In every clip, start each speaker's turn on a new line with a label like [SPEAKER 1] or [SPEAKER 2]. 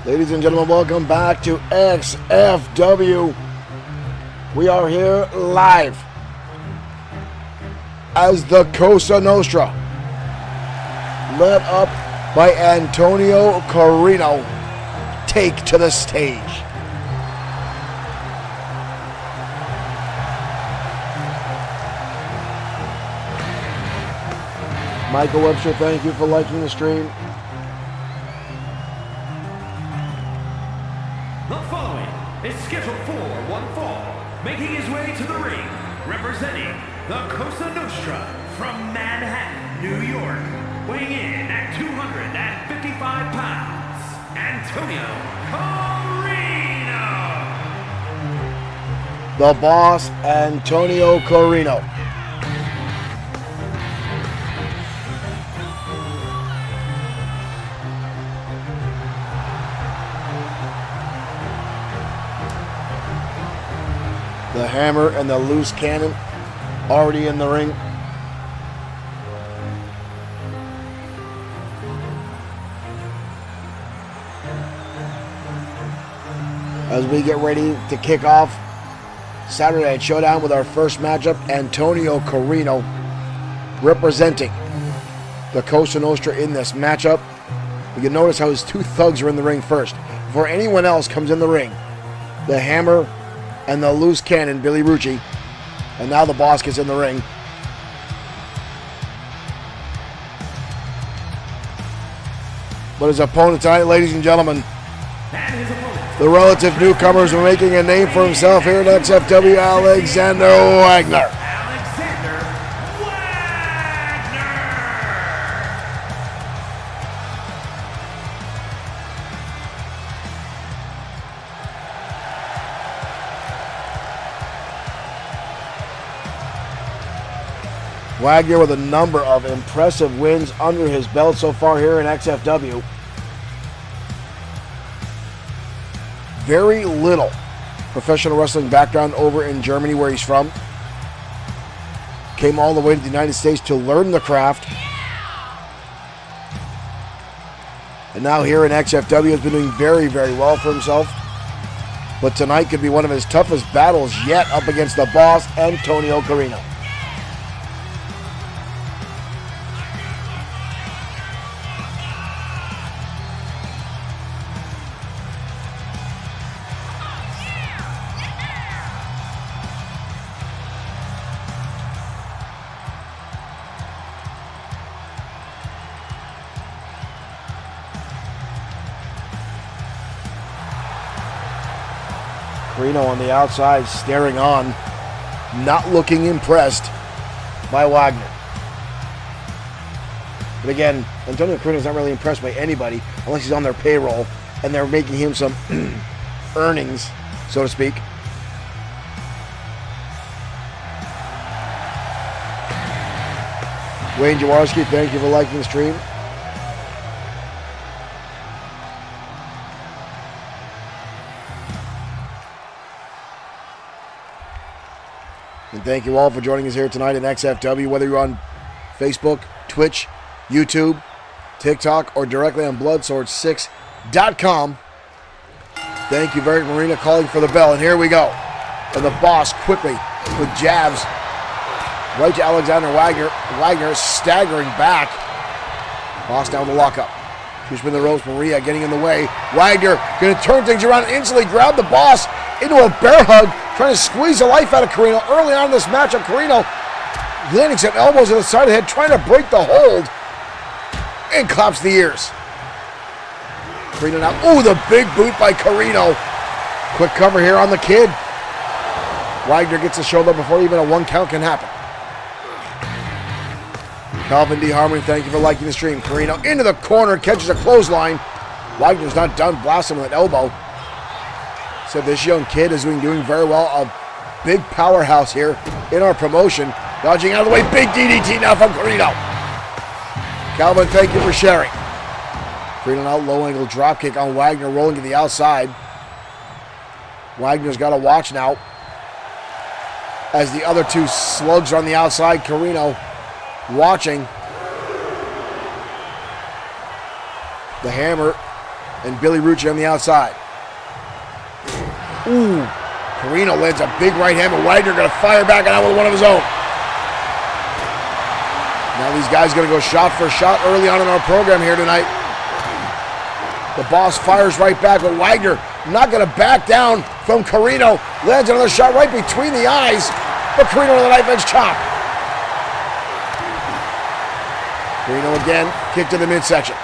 [SPEAKER 1] Ladies and gentlemen, welcome back to XFW. We are here live as the Cosa Nostra, led up by Antonio Carino, take to the stage. Michael Webster, thank you for liking the stream.
[SPEAKER 2] The following is scheduled for one fall, making his way to the ring, representing the Cosa Nostra from Manhattan, New York, weighing in at 255 pounds, Antonio Carino.
[SPEAKER 1] The boss, Antonio Carino. The Hammer and the Loose Cannon already in the ring. As we get ready to kick off Saturday at Showdown with our first matchup, Antonio Carino representing the Cosa Nostra in this matchup. You can notice how his two thugs are in the ring first. Before anyone else comes in the ring, the Hammer and the Loose Cannon, Billy Rucci, and now the boss gets in the ring. But his opponent tonight, ladies and gentlemen, the relative newcomers are making a name for himself here at XFW, Alexander Wagner. Wagner with a number of impressive wins under his belt so far here in XFW. Very little professional wrestling background over in Germany where he's from. Came all the way to the United States to learn the craft. And now here in XFW has been doing very, very well for himself. But tonight could be one of his toughest battles yet up against the boss, Antonio Carino. Carino on the outside, staring on, not looking impressed by Wagner. But again, Antonio Carino's not really impressed by anybody unless he's on their payroll and they're making him some earnings, so to speak. Wayne Jaworski, thank you for liking the stream. And thank you all for joining us here tonight in XFW, whether you're on Facebook, Twitch, YouTube, TikTok, or directly on Bloodsword6.com. Thank you very much, Marina, calling for the bell. And here we go. And the boss quickly with jabs right to Alexander Wagner. Wagner staggering back. Boss down the lockup. Two spin the ropes. Maria getting in the way. Wagner going to turn things around and instantly grab the boss into a bear hug, trying to squeeze the life out of Carino. Early on in this matchup, Carino landing some elbows to the side of the head, trying to break the hold, and claps the ears. Carino now, ooh, the big boot by Carino. Quick cover here on the kid. Wagner gets the shoulder before even a one count can happen. Calvin D. Harmony, thank you for liking the stream. Carino into the corner, catches a clothesline. Wagner's not done, blasting with an elbow. Said this young kid is doing very well. A big powerhouse here in our promotion. Dodging out of the way, big DDT now from Carino. Calvin, thank you for sharing. Carino now low angle drop kick on Wagner, rolling to the outside. Wagner's got to watch now as the other two slugs are on the outside. Carino watching. The Hammer and Billy Rucci on the outside. Ooh, Carino lands a big right hand, but Wagner going to fire back out with one of his own. Now these guys going to go shot for shot early on in our program here tonight. The Boss fires right back, but Wagner not going to back down from Carino. Lands another shot right between the eyes, but Carino with a knife edge chop. Carino again, kick to the midsection.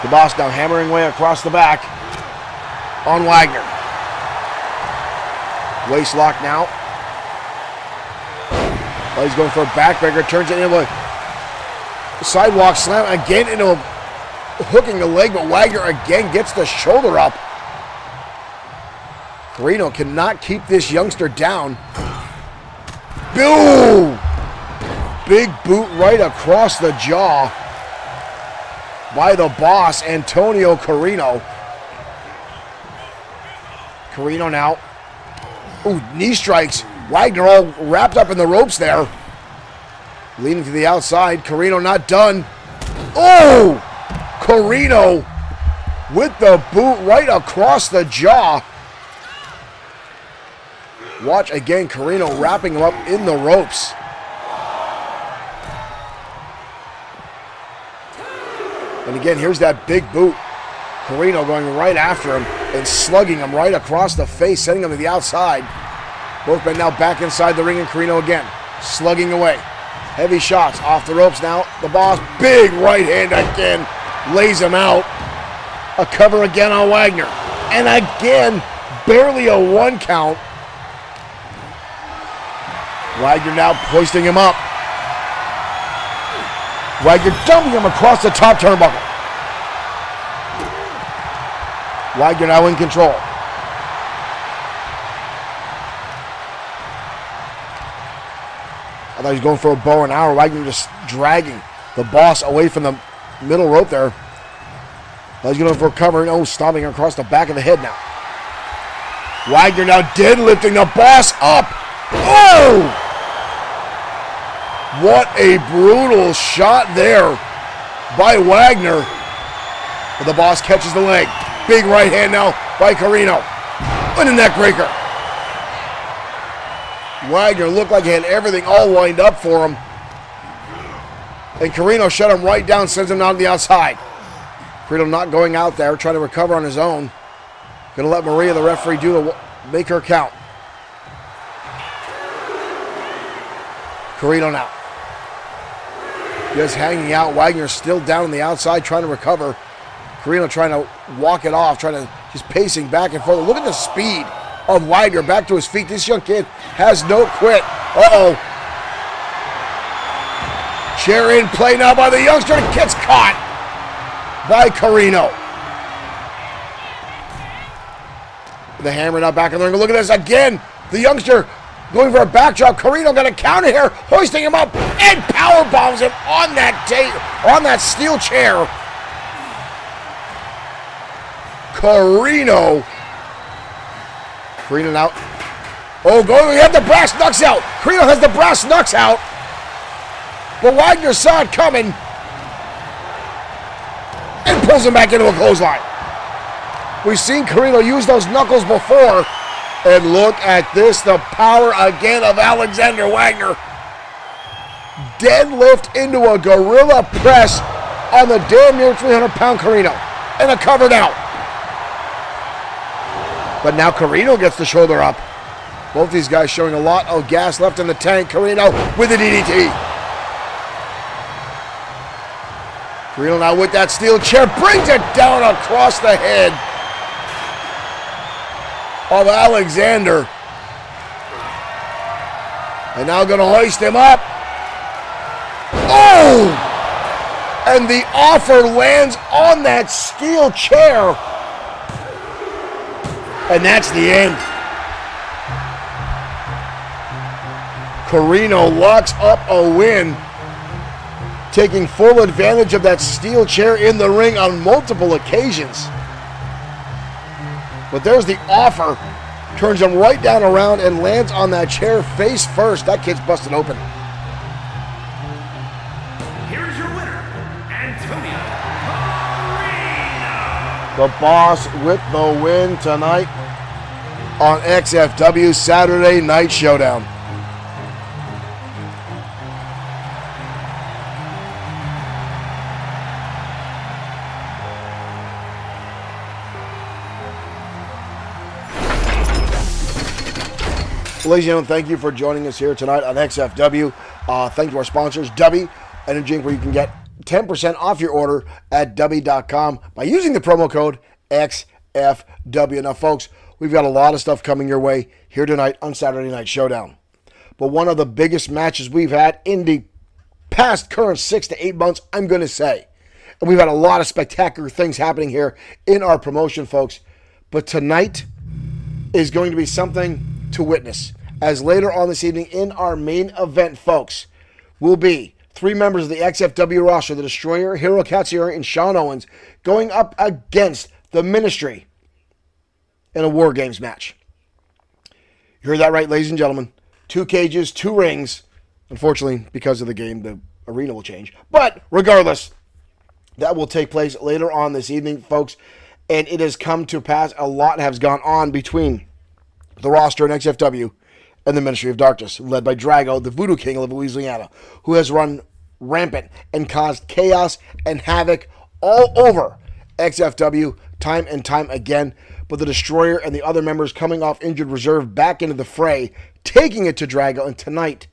[SPEAKER 1] The Boss now hammering away across the back on Wagner. Waist lock now. Oh, he's going for a backbreaker, turns it into a sidewalk slam, again into a hooking the leg, but Wagner again gets the shoulder up. Carino cannot keep this youngster down. Boom! Big boot right across the jaw by the Boss, Antonio Carino. Carino now. Ooh, knee strikes. Wagner all wrapped up in the ropes there. Leaning to the outside. Carino not done. Oh! Carino with the boot right across the jaw. Watch again, Carino wrapping him up in the ropes. And again, here's that big boot. Carino going right after him and slugging him right across the face, sending him to the outside. Both men now back inside the ring, and Carino again slugging away. Heavy shots off the ropes now. The Boss, big right hand again, lays him out. A cover again on Wagner. And again, barely a 1 count. Wagner now hoisting him up. Wagner dumping him across the top turnbuckle. Wagner now in control. I thought he was going for a bow and arrow. Wagner just dragging the Boss away from the middle rope there. He's going for a cover. Oh, stomping across the back of the head now. Wagner now deadlifting the Boss up. Oh! What a brutal shot there by Wagner. But the Boss catches the leg. Big right hand now by Carino. And a neck breaker. Wagner looked like he had everything all lined up for him. And Carino shut him right down, sends him down to the outside. Carino not going out there, trying to recover on his own. Gonna let Maria, the referee, make her count. Carino now. Just hanging out. Wagner still down on the outside, trying to recover. Carino trying to walk it off, just pacing back and forth. Look at the speed of Wagner back to his feet. This young kid has no quit. Uh-oh. Chair in play now by the youngster, and gets caught by Carino. The hammer now back in the ring. Look at this again. The youngster going for a backdrop. Carino got a counter here, hoisting him up and power bombs him on that steel chair. Carino now. Oh, we have the brass knucks out. Carino has the brass knucks out. But Wagner saw it coming and pulls him back into a clothesline. We've seen Carino use those knuckles before. And look at this, the power again of Alexander Wagner. Deadlift into a gorilla press on the damn near 300-pound Carino. And a cover now. But now Carino gets the shoulder up. Both these guys showing a lot of gas left in the tank. Carino with the DDT. Carino now with that steel chair, brings it down across the head of Alexander. And now going to hoist him up. Oh! And the offer lands on that steel chair. And that's the end. Carino locks up a win, taking full advantage of that steel chair in the ring on multiple occasions. But there's the offer. Turns him right down around and lands on that chair face first. That kid's busted open.
[SPEAKER 2] Here's your winner, Antonio Carino.
[SPEAKER 1] The Boss with the win tonight on XFW Saturday Night Showdown. Ladies and gentlemen, thank you for joining us here tonight on XFW. Thank you to our sponsors, Dubby Energy Drink, where you can get 10% off your order at Dubby.com by using the promo code XFW. Now, folks, we've got a lot of stuff coming your way here tonight on Saturday Night Showdown. But one of the biggest matches we've had in the past current 6 to 8 months, I'm going to say. And we've had a lot of spectacular things happening here in our promotion, folks. But tonight is going to be something to witness, as later on this evening in our main event, folks, will be 3 members of the XFW roster, the Destroyer, Hiro Katsuyori, and Sean Owens, going up against the Ministry in a War Games match. You heard that right, ladies and gentlemen. 2 cages, 2 rings. Unfortunately, because of the game, the arena will change. But regardless, that will take place later on this evening, folks. And it has come to pass. A lot has gone on between the roster in XFW and the Ministry of Darkness, led by Drago, the Voodoo King of Louisiana, who has run rampant and caused chaos and havoc all over XFW time and time again. But the Destroyer and the other members coming off injured reserve back into the fray, taking it to Drago. And tonight,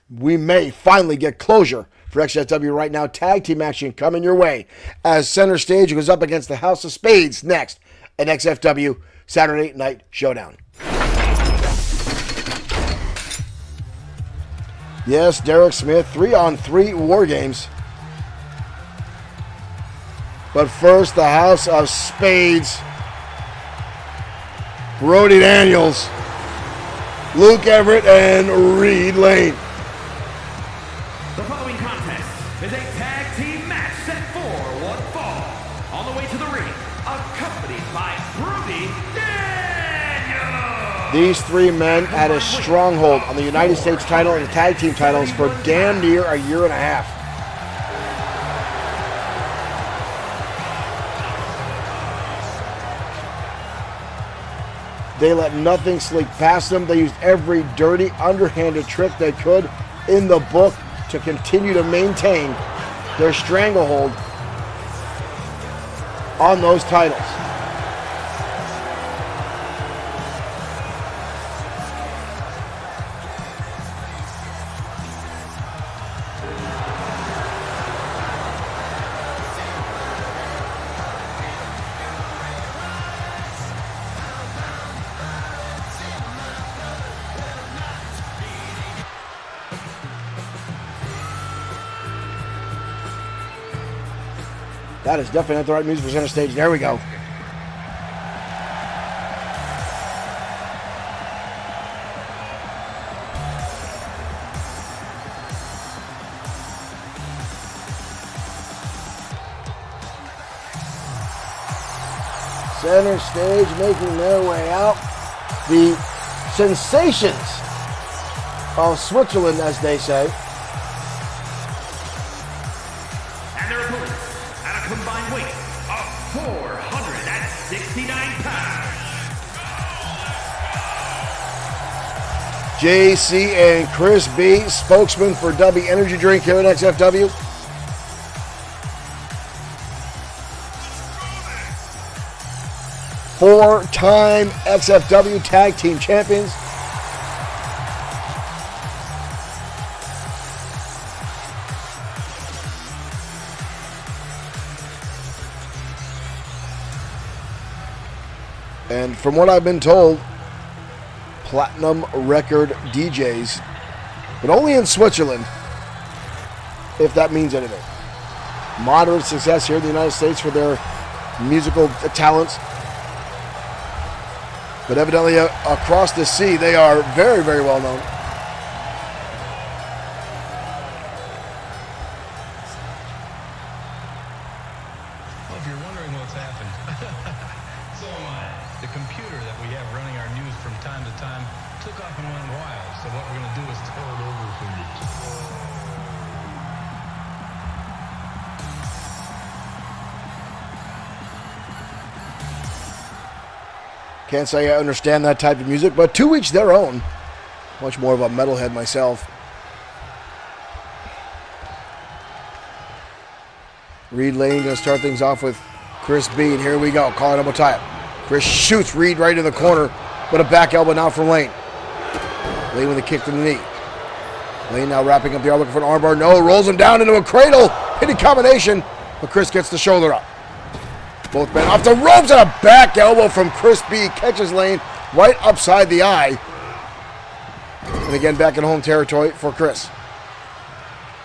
[SPEAKER 1] we may finally get closure for XFW right now. Tag team action coming your way as Center Stage goes up against the House of Spades next at XFW Saturday Night Showdown. Yes, Derek Smith, 3-on-3 War Games. But first, the House of Spades. Brody Daniels, Luke Everett, and Reed Lane.
[SPEAKER 2] The following contest is a tag team match set for one fall. On the way to the ring, accompanied by Brody Daniels.
[SPEAKER 1] These 3 men had a stronghold on the United States title and the tag team titles for damn near a year and a half. They let nothing slip past them. They used every dirty, underhanded trick they could in the book to continue to maintain their stranglehold on those titles. That is definitely not the right music for Center Stage. There we go. Center Stage making their way out. The sensations of Switzerland, as they say.
[SPEAKER 2] Combined weight of 469 pounds.
[SPEAKER 1] JC and Chris B, spokesman for Dubby Energy Drink here at XFW. Four-time XFW Tag Team Champions. And from what I've been told, platinum record DJs, but only in Switzerland, if that means anything. Moderate success here in the United States for their musical talents. But evidently across the sea, they are very, very well known.
[SPEAKER 3] Well, if you're wondering what's happened, so am I. The computer that we have running our news from time to time took off and went wild. So what we're going to do is start over from the top.
[SPEAKER 1] Can't say I understand that type of music, but to each their own. Much more of a metalhead myself. Reed Lane going to start things off with Chris B. And here we go. Calling double tie-up. Chris shoots Reed right in the corner, but a back elbow now from Lane. Lane with a kick to the knee. Lane now wrapping up the arm, looking for an armbar. No, rolls him down into a cradle. Hitting combination, but Chris gets the shoulder up. Both men off the ropes and a back elbow from Chris B. Catches Lane right upside the eye. And again, back in home territory for Chris.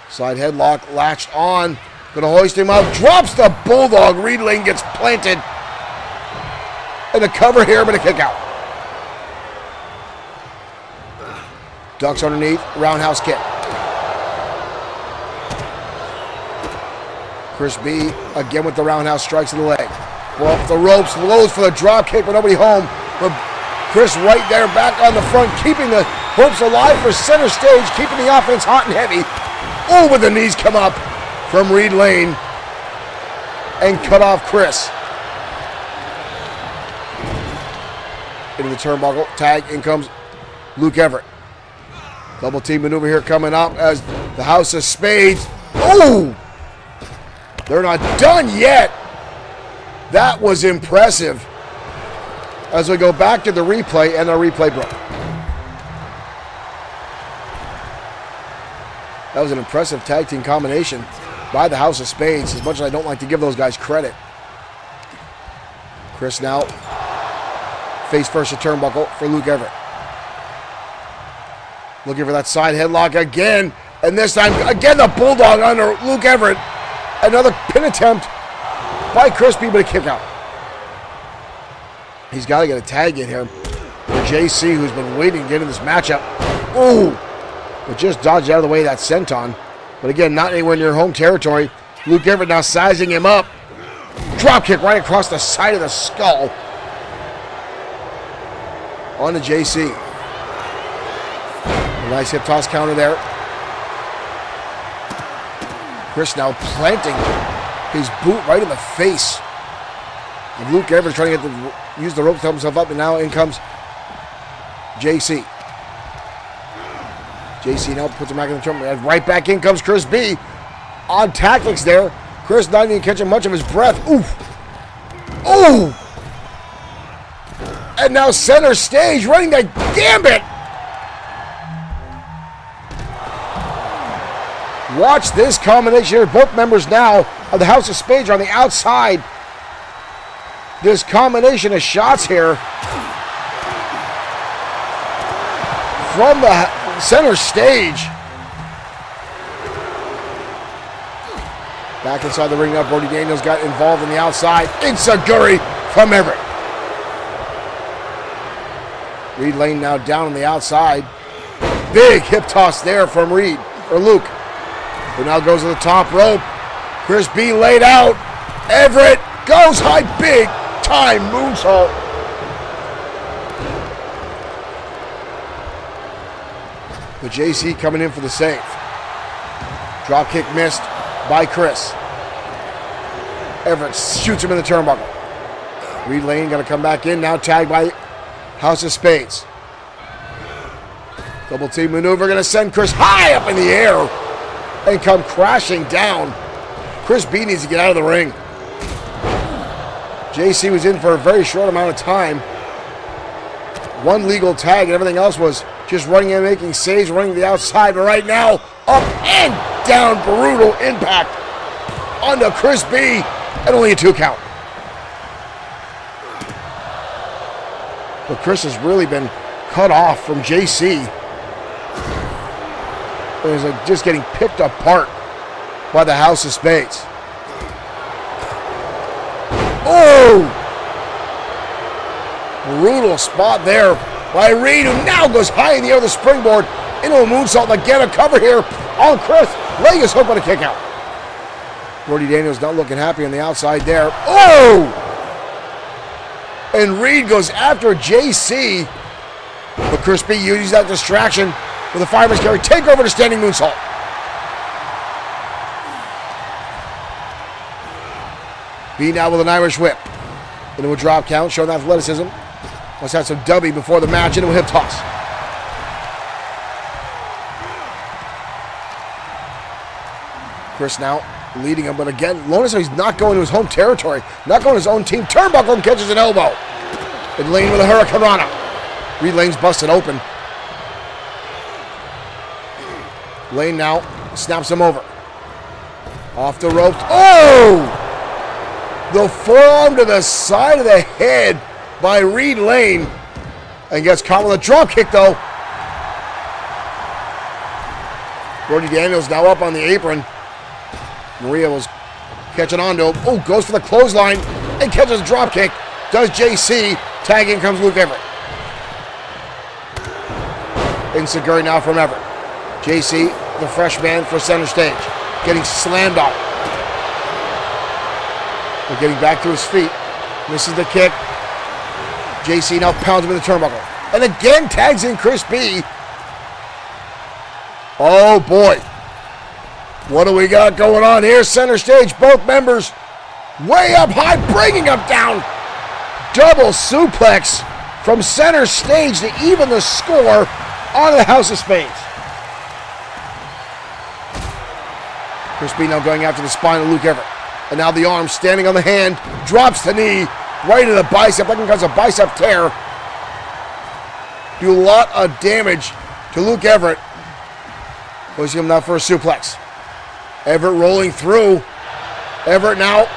[SPEAKER 1] Side headlock, latched on. Gonna hoist him up. Drops the Bulldog. Reed Lane gets planted. And a cover here, but a kick out. Ducks underneath. Roundhouse kick. Chris B. again with the roundhouse strikes to the leg. We're off the ropes. Lows for the drop kick, but nobody home. But Chris right there back on the front, keeping the hopes alive for center stage, keeping the offense hot and heavy. Oh, but the knees come up from Reed Lane and cut off Chris. Into the turnbuckle. Tag. In comes Luke Everett. Double team maneuver here coming up as the House of Spades. Oh! They're not done yet. That was impressive. As we go back to the replay, and the replay broke. That was an impressive tag team combination by the House of Spades, as much as I don't like to give those guys credit. Chris now face first a turnbuckle for Luke Everett. Looking for that side headlock again, and this time, again, the Bulldog under Luke Everett. Another pin attempt by Chris B, but a kick out. He's got to get a tag in here for JC, who's been waiting to get in this matchup. Ooh! But just dodged out of the way of that senton. But again, not anywhere near home territory. Luke Everett now sizing him up. Drop kick right across the side of the skull. On to JC. A nice hip toss counter there. Chris now planting his boot right in the face. And Luke Everett trying to use the rope to help himself up, and now in comes JC. JC now puts him back in the tournament. And right back in comes Chris B. Odd tactics there. Chris not even catching much of his breath. Oof. Ooh. And now center stage running the gambit. Watch this combination here. Both members now of the House of Spades are on the outside. This combination of shots here from the center stage. Back inside the ring now, Brody Daniels got involved on the outside. Enziguri from Everett. Reed Lane now down on the outside. Big hip toss there from Reed, or Luke. Who now goes to the top rope. Chris B laid out. Everett goes high, big time moonsault. But JC coming in for the save. Drop kick missed by Chris. Everett shoots him in the turnbuckle. Reed Lane going to come back in, now tagged by House of Spades. Double team maneuver going to send Chris high up in the air and come crashing down. Chris B needs to get out of the ring. JC was in for a very short amount of time. One legal tag and everything else was just running and making saves, running to the outside. But right now, up and down, brutal impact onto Chris B, and only a 2 count. But Chris has really been cut off from JC. It was like just getting picked apart by the House of Spades. Oh! Brutal spot there by Reed, who now goes high in the air with the springboard into a moonsault. Again, a cover here on Chris. Leg is hooked on a kick out. Brody Daniels not looking happy on the outside there. Oh! And Reed goes after JC. But Chris B uses that distraction with a fireman's carry. Take over to standing moonsault. B now with an Irish whip. Into a drop count, showing athleticism. Let's have some W before the match into a hip toss. Chris now leading him, but again, notice how he's not going to his home territory, not going to his own team. Turnbuckle and catches an elbow. And Lane with a Hurricane Rana. Reed Lane's busted open. Lane now snaps him over. Off the ropes. Oh! The forearm to the side of the head by Reed Lane. And gets caught with a drop kick, though. Brody Daniels now up on the apron. Maria was catching on to him. Oh, goes for the clothesline and catches a drop kick. Does JC. Tag in comes Luke Everett. Insecurity now from Everett. JC, the fresh man for center stage. Getting slammed on. But getting back to his feet. Misses the kick. JC now pounds him in the turnbuckle. And again tags in Chris B. Oh boy. What do we got going on here? Center stage, both members way up high, bringing him down. Double suplex from center stage to even the score on the House of Spades. Chris B now going after the spine of Luke Everett. And now the arm standing on the hand, drops the knee right in the bicep. That can cause a bicep tear. Do a lot of damage to Luke Everett. We'll see him now for a suplex. Everett rolling through. Everett now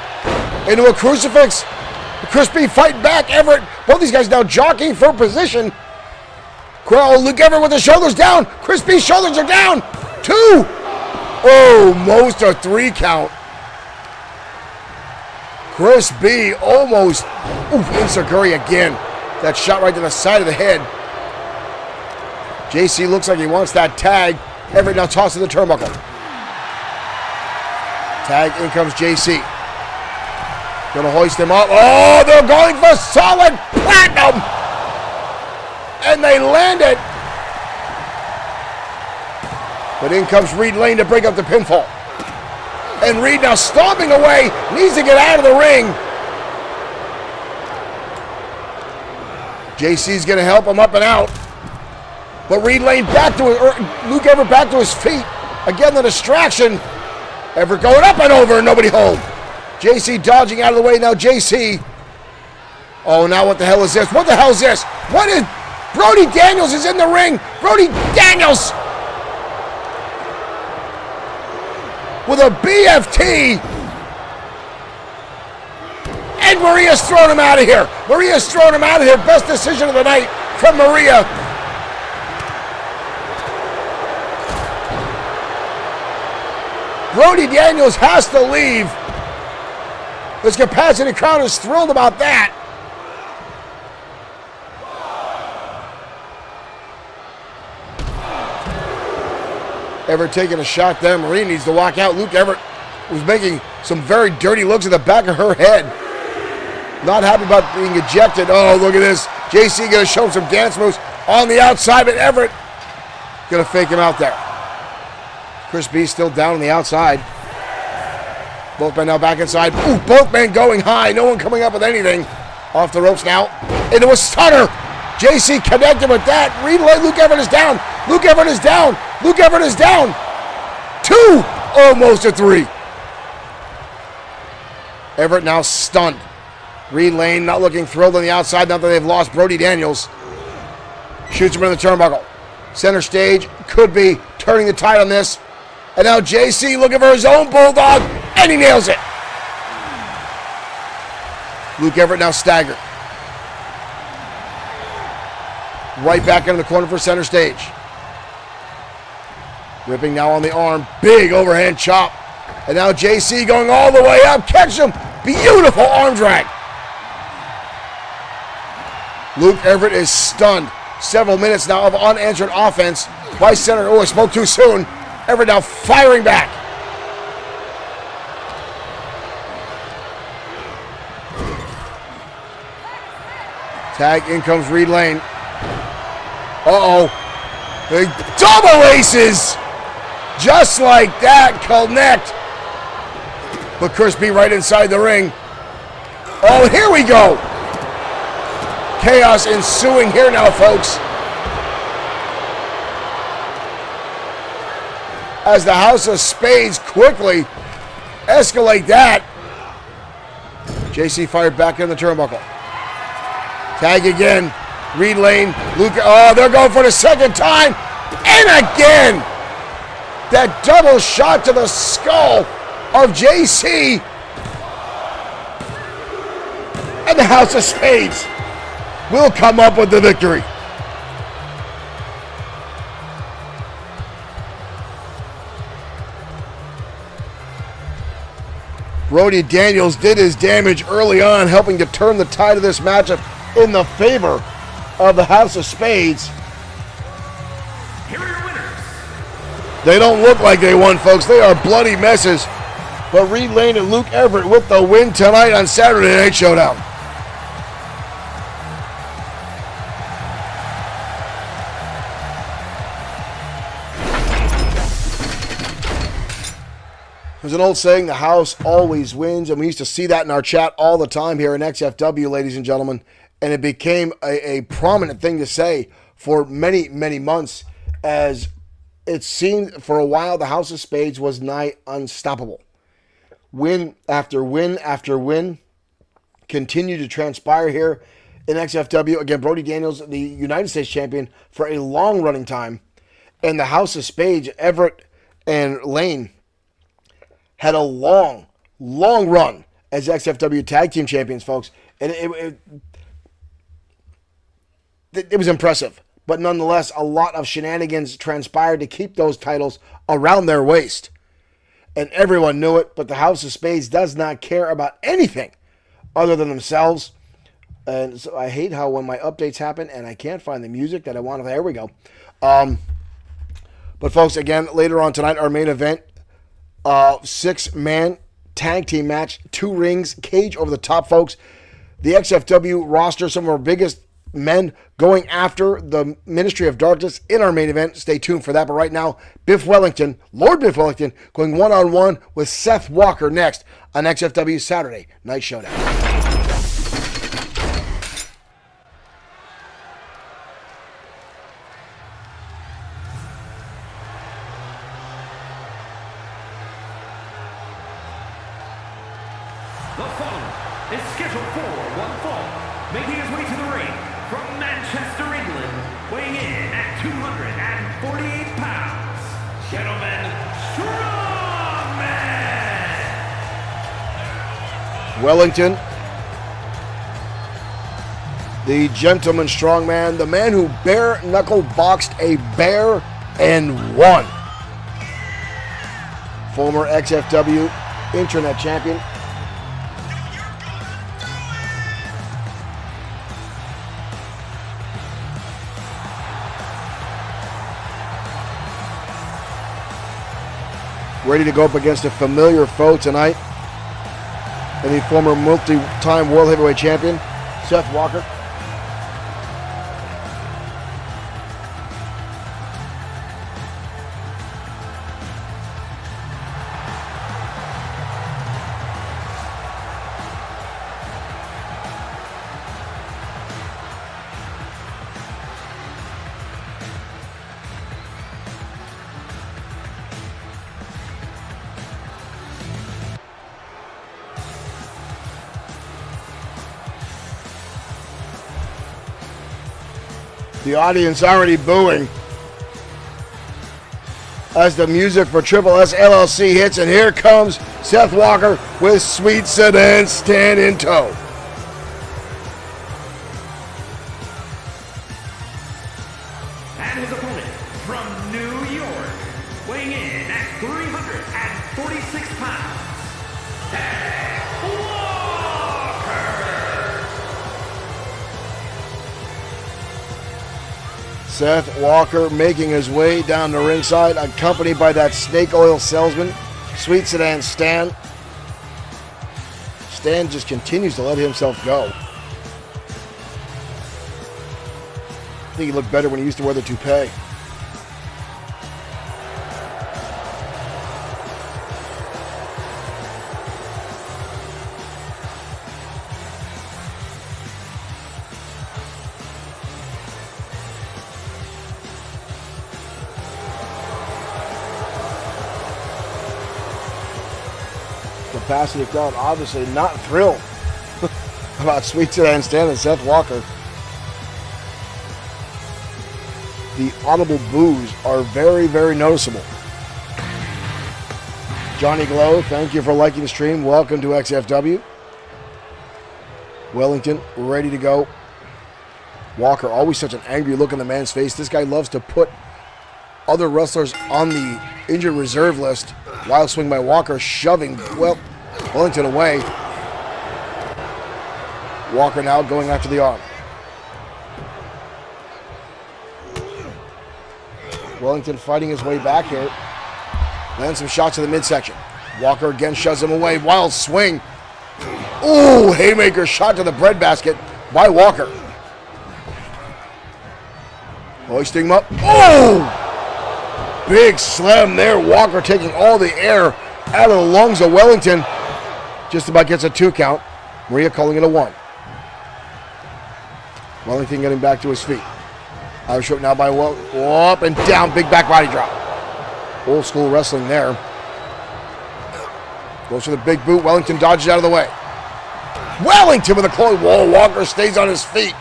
[SPEAKER 1] into a crucifix. Chris B fighting back. Everett, both these guys now jockeying for position. Luke Everett with the shoulders down. Chris B's shoulders are down. 2. Oh, most a 3 count. Chris B almost, Insecurity again. That shot right to the side of the head. JC looks like he wants that tag. Everett now tosses the turnbuckle. Tag, in comes JC. Gonna hoist him up. Oh, they're going for solid platinum! And they land it. But in comes Reed Lane to break up the pinfall. And Reed now stomping away, needs to get out of the ring. JC's gonna help him up and out. But Reed Lane back to Luke Everett back to his feet. Again, the distraction. Everett going up and over, and nobody home. JC dodging out of the way now. JC. Oh, now what the hell is this? What the hell is this? What is... Brody Daniels is in the ring. Brody Daniels with a BFT. And Maria's thrown him out of here. Maria's thrown him out of here. Best decision of the night from Maria. Brody Daniels has to leave. This capacity crowd is thrilled about that. Everett taking a shot there. Maria needs to walk out. Luke Everett was making some very dirty looks at the back of her head. Not happy about being ejected. Oh, look at this. JC going to show him some dance moves on the outside, but Everett going to fake him out there. Chris B still down on the outside. Both men now back inside. Ooh, both men going high. No one coming up with anything. Off the ropes now. Into a stunner. JC connected with that. Luke Everett is down. Luke Everett is down. Luke Everett is down. 2. Almost a 3. Everett now stunned. Reed Lane not looking thrilled on the outside now that they've lost Brody Daniels. Shoots him in the turnbuckle. Center stage could be turning the tide on this. And now JC looking for his own bulldog, and he nails it. Luke Everett now staggered. Right back into the corner for center stage. Ripping now on the arm. Big overhand chop. And now JC going all the way up. Catch him. Beautiful arm drag. Luke Everett is stunned. Several minutes now of unanswered offense by center. Oh, I spoke too soon. Everett now firing back. Tag, in comes Reed Lane. Uh-oh. Big double aces. Just like that, connect. But Chris B right inside the ring. Oh, here we go. Chaos ensuing here now, folks. As the House of Spades quickly escalate that. JC fired back in the turnbuckle. Tag again. Reed Lane. Luke. Oh, they're going for the second time. And again. That double shot to the skull of JC. And the House of Spades will come up with the victory. Brody Daniels did his damage early on, helping to turn the tide of this matchup in the favor of the House of Spades.
[SPEAKER 2] Here are your winners.
[SPEAKER 1] They don't look like they won, folks. They are bloody messes. But Reed Lane and Luke Everett with the win tonight on Saturday Night Showdown. There's an old saying, the house always wins, and we used to see that in our chat all the time here in XFW, ladies and gentlemen, and it became a prominent thing to say for many, many months, as it seemed for a while the House of Spades was nigh unstoppable. Win after win after win continued to transpire here in XFW. Again, Brody Daniels, the United States champion for a long-running time, and the House of Spades, Everett and Lane, had a long, long run as XFW Tag Team Champions, folks. And it was impressive. But nonetheless, a lot of shenanigans transpired to keep those titles around their waist. And everyone knew it, but the House of Spades does not care about anything other than themselves. And so I hate how when my updates happen and I can't find the music that I want. There we go. But folks, again, later on tonight, our main event, 6-man tag team match, 2 rings, cage over the top, folks. The XFW roster, some of our biggest men going after the Ministry of Darkness in our main event. Stay tuned for that. But right now, Biff Wellington, Lord Biff Wellington, going one-on-one with Seth Walker next on XFW Saturday Night Showdown.
[SPEAKER 2] The following is scheduled for one fall, making his way to the ring from Manchester, England, weighing in at 248 pounds, gentlemen, Strongman!
[SPEAKER 1] Wellington, the gentleman strongman, the man who bare-knuckle boxed a bear and won. Former XFW Internet Champion. Ready to go up against a familiar foe tonight, and the former multi-time World Heavyweight Champion, Seth Walker. The audience already booing as the music for Triple S LLC hits, and here comes Seth Walker with Sweet Sedan Stan in tow.
[SPEAKER 2] And his opponent from New York, weighing in at 346 pounds, Seth Walker!
[SPEAKER 1] Seth Walker making his way down the ringside, accompanied by that snake oil salesman, Sweet Sedan Stan. Stan just continues to let himself go. I think he looked better when he used to wear the toupee. capacity crowd obviously not thrilled about Sweet Sedan Stan and Seth Walker. The audible boos are very, very noticeable. Johnny Glow, thank you for liking the stream. Welcome to XFW. Wellington, ready to go. Walker, always such an angry look on the man's face. This guy loves to put other wrestlers on the injured reserve list. Wild swing by Walker, shoving, Wellington away. Walker now going after the arm. Wellington fighting his way back here. Lands some shots in the midsection. Walker again shoves him away. Wild swing. Ooh, haymaker shot to the breadbasket by Walker. Hoisting him up. Oh! Big slam there. Walker taking all the air out of the lungs of Wellington. Just about gets a 2 count. Maria calling it a 1. Wellington getting back to his feet. Irish whip now by up and down. Big back body drop. Old school wrestling there. Goes for the big boot. Wellington dodges out of the way. Wellington with a close. Whoa, Walker stays on his feet.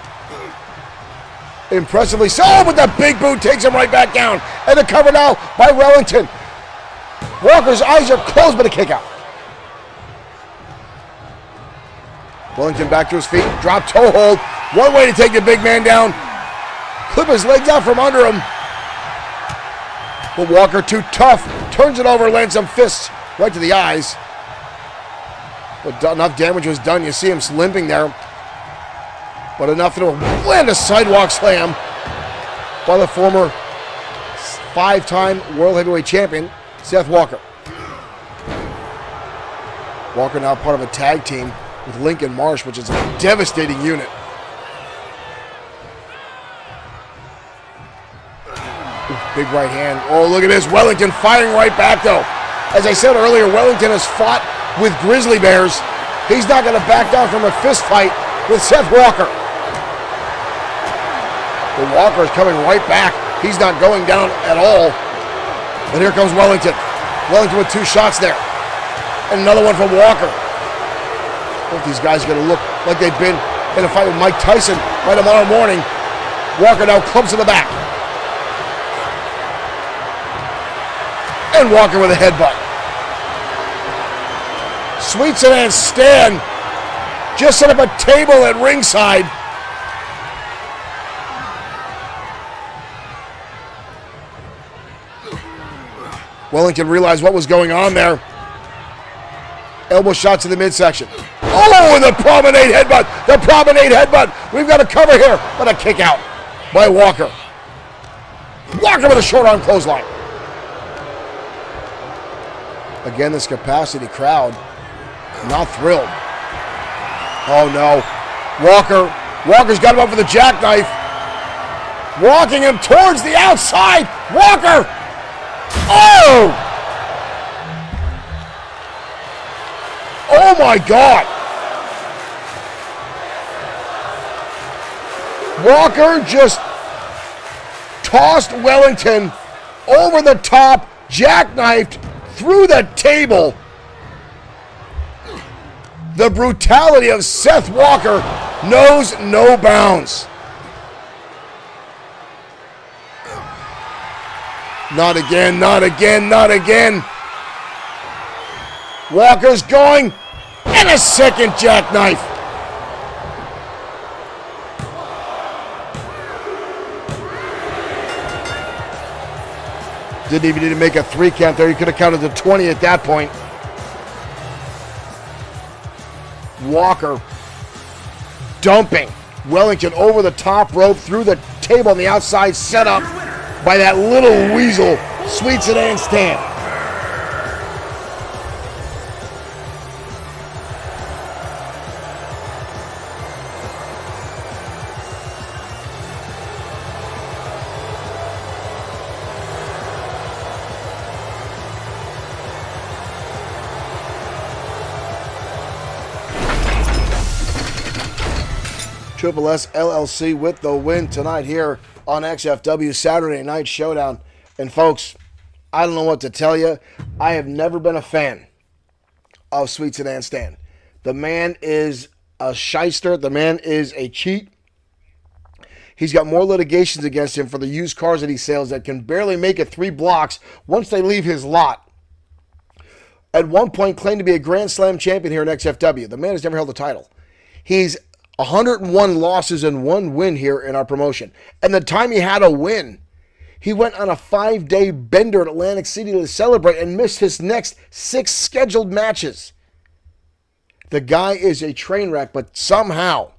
[SPEAKER 1] Impressively so, but the big boot takes him right back down. And the cover now by Wellington. Walker's eyes are closed, but a kick out. Wellington back to his feet. Drop toe hold. One way to take the big man down. Clip his legs out from under him. But Walker too tough. Turns it over, lands some fists right to the eyes. But enough damage was done. You see him limping there. But enough to land a sidewalk slam by the former 5-time World Heavyweight Champion, Seth Walker. Walker now part of a tag team with Lincoln Marsh, which is a devastating unit. Big right hand. Oh, look at this. Wellington firing right back, though. As I said earlier, Wellington has fought with grizzly bears. He's not going to back down from a fist fight with Seth Walker. But Walker is coming right back. He's not going down at all. And here comes Wellington. Wellington with 2 shots there. And another one from Walker. Both these guys are going to look like they've been in a fight with Mike Tyson by tomorrow morning. Walker now clubs to the back. And Walker with a headbutt. Sweet Sedan Stan just set up a table at ringside. Wellington realized what was going on there. Elbow shot to the midsection. Oh, and the promenade headbutt. The promenade headbutt. We've got a cover here, but a kick out by Walker. Walker with a short arm clothesline. Again, this capacity crowd, not thrilled. Oh no. Walker's got him up for the jackknife. Walking him towards the outside. Walker! Oh! Oh my God! Walker just tossed Wellington over the top, jackknifed through the table. The brutality of Seth Walker knows no bounds. Not again, not again, not again. Walker's going, and a second jackknife. Didn't even need to make a 3 count there. He could have counted to 20 at that point. Walker dumping Wellington over the top rope through the table on the outside, set up by that little weasel, Sweet Sedan Stan. Triple S LLC with the win tonight here on XFW Saturday Night Showdown. And folks, I don't know what to tell you. I have never been a fan of Sweet Sedan Stan. The man is a shyster. The man is a cheat. He's got more litigations against him for the used cars that he sells that can barely make it 3 blocks once they leave his lot. At one point claimed to be a Grand Slam champion here in XFW. The man has never held the title. He's 101 losses and 1 win here in our promotion. And the time he had a win, he went on a 5-day bender in Atlantic City to celebrate and missed his next 6 scheduled matches. The guy is a train wreck, but somehow,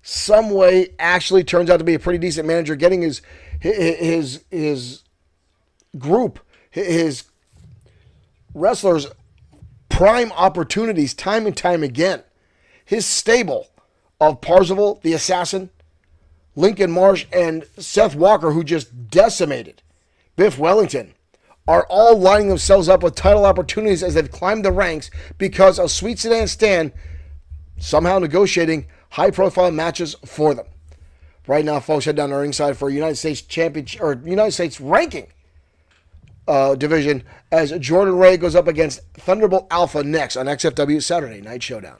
[SPEAKER 1] some way, actually turns out to be a pretty decent manager, getting his group, his wrestlers, prime opportunities time and time again. His stable of Parzival, the Assassin, Lincoln Marsh, and Seth Walker, who just decimated Biff Wellington, are all lining themselves up with title opportunities as they've climbed the ranks because of Sweet Sedan Stan somehow negotiating high-profile matches for them. Right now, folks, head down to our ringside for a United States Championship or United States ranking division as Jordan Ray goes up against Thunderbolt Alpha next on XFW Saturday Night Showdown.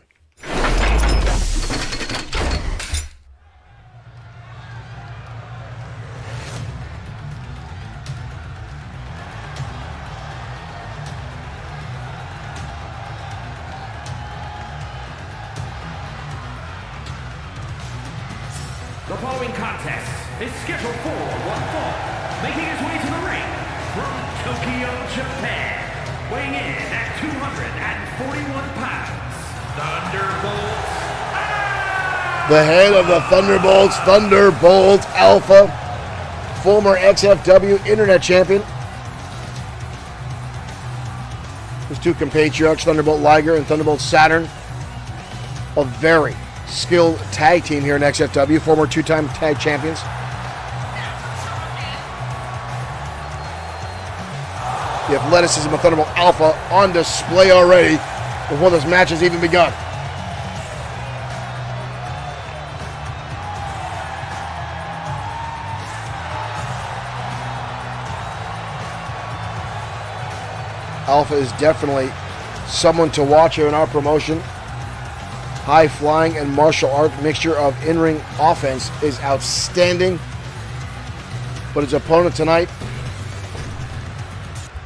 [SPEAKER 2] The following contest is scheduled for one fall, making his way to the ring from Tokyo, Japan, weighing in at 241 pounds, Thunderbolt Alpha!
[SPEAKER 1] The head of the Thunderbolts, Thunderbolt Alpha, former XFW Internet Champion. His 2 compatriots, Thunderbolt Liger and Thunderbolt Saturn, a very skilled tag team here in XFW, former 2-time tag champions. The athleticism of Thunderbolt Alpha on display already before this match has even begun. Alpha is definitely someone to watch here in our promotion. High flying and martial art mixture of in-ring offense is outstanding. But his opponent tonight,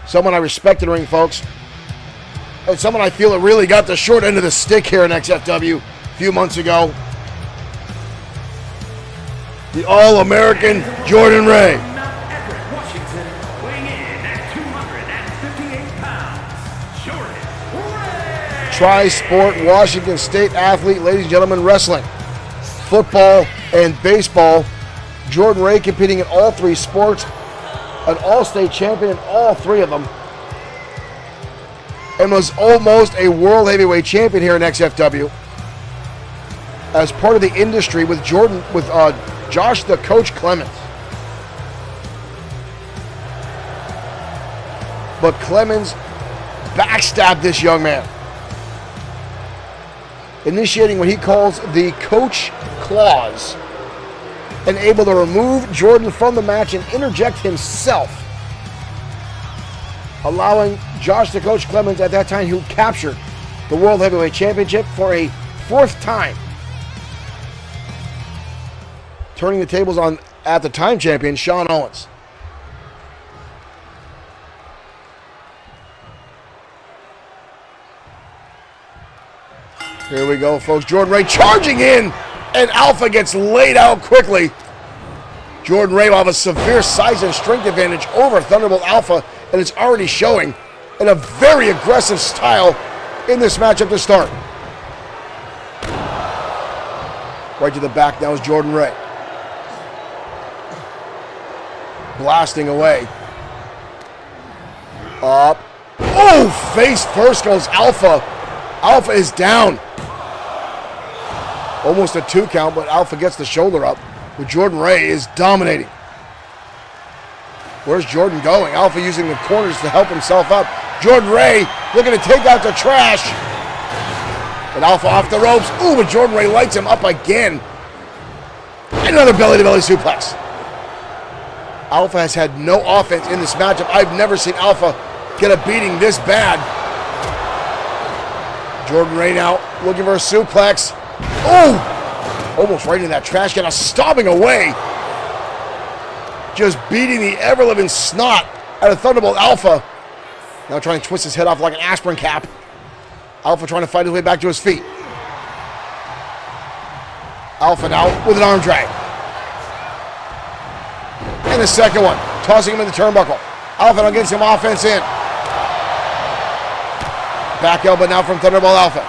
[SPEAKER 1] someone I respect in the ring, folks, and someone I feel that really got the short end of the stick here in XFW a few months ago. The All-American Jordan Ray. Tri-sport Washington State athlete, ladies and gentlemen, wrestling, football, and baseball. Jordan Ray competing in all 3 sports, an all-state champion in all 3 of them, and was almost a world heavyweight champion here in XFW as part of the industry with Josh the Coach Clemens. But Clemens backstabbed this young man, initiating what he calls the Coach Clause, and able to remove Jordan from the match and interject himself, allowing Josh the Coach Clemens at that time, who captured the World Heavyweight Championship for a 4th time, turning the tables on at the time champion Shawn Owens. Here we go, folks. Jordan Ray charging in, and Alpha gets laid out quickly. Jordan Ray will have a severe size and strength advantage over Thunderbolt Alpha, and it's already showing in a very aggressive style in this matchup to start. Right to the back now is Jordan Ray. Blasting away. Up. Oh, face first goes Alpha. Alpha is down. Almost a 2 count, but Alpha gets the shoulder up. But Jordan Ray is dominating. Where's Jordan going? Alpha using the corners to help himself up. Jordan Ray looking to take out the trash. But Alpha off the ropes. Ooh, but Jordan Ray lights him up again. Another belly-to-belly suplex. Alpha has had no offense in this matchup. I've never seen Alpha get a beating this bad. Jordan Ray now looking for a suplex. Oh! Almost right in that trash can. Stomping away. Just beating the ever-living snot out of Thunderbolt Alpha. Now trying to twist his head off like an aspirin cap. Alpha trying to fight his way back to his feet. Alpha now with an arm drag. And the second one. Tossing him in the turnbuckle. Alpha now getting some offense in. Back elbow now from Thunderbolt Alpha.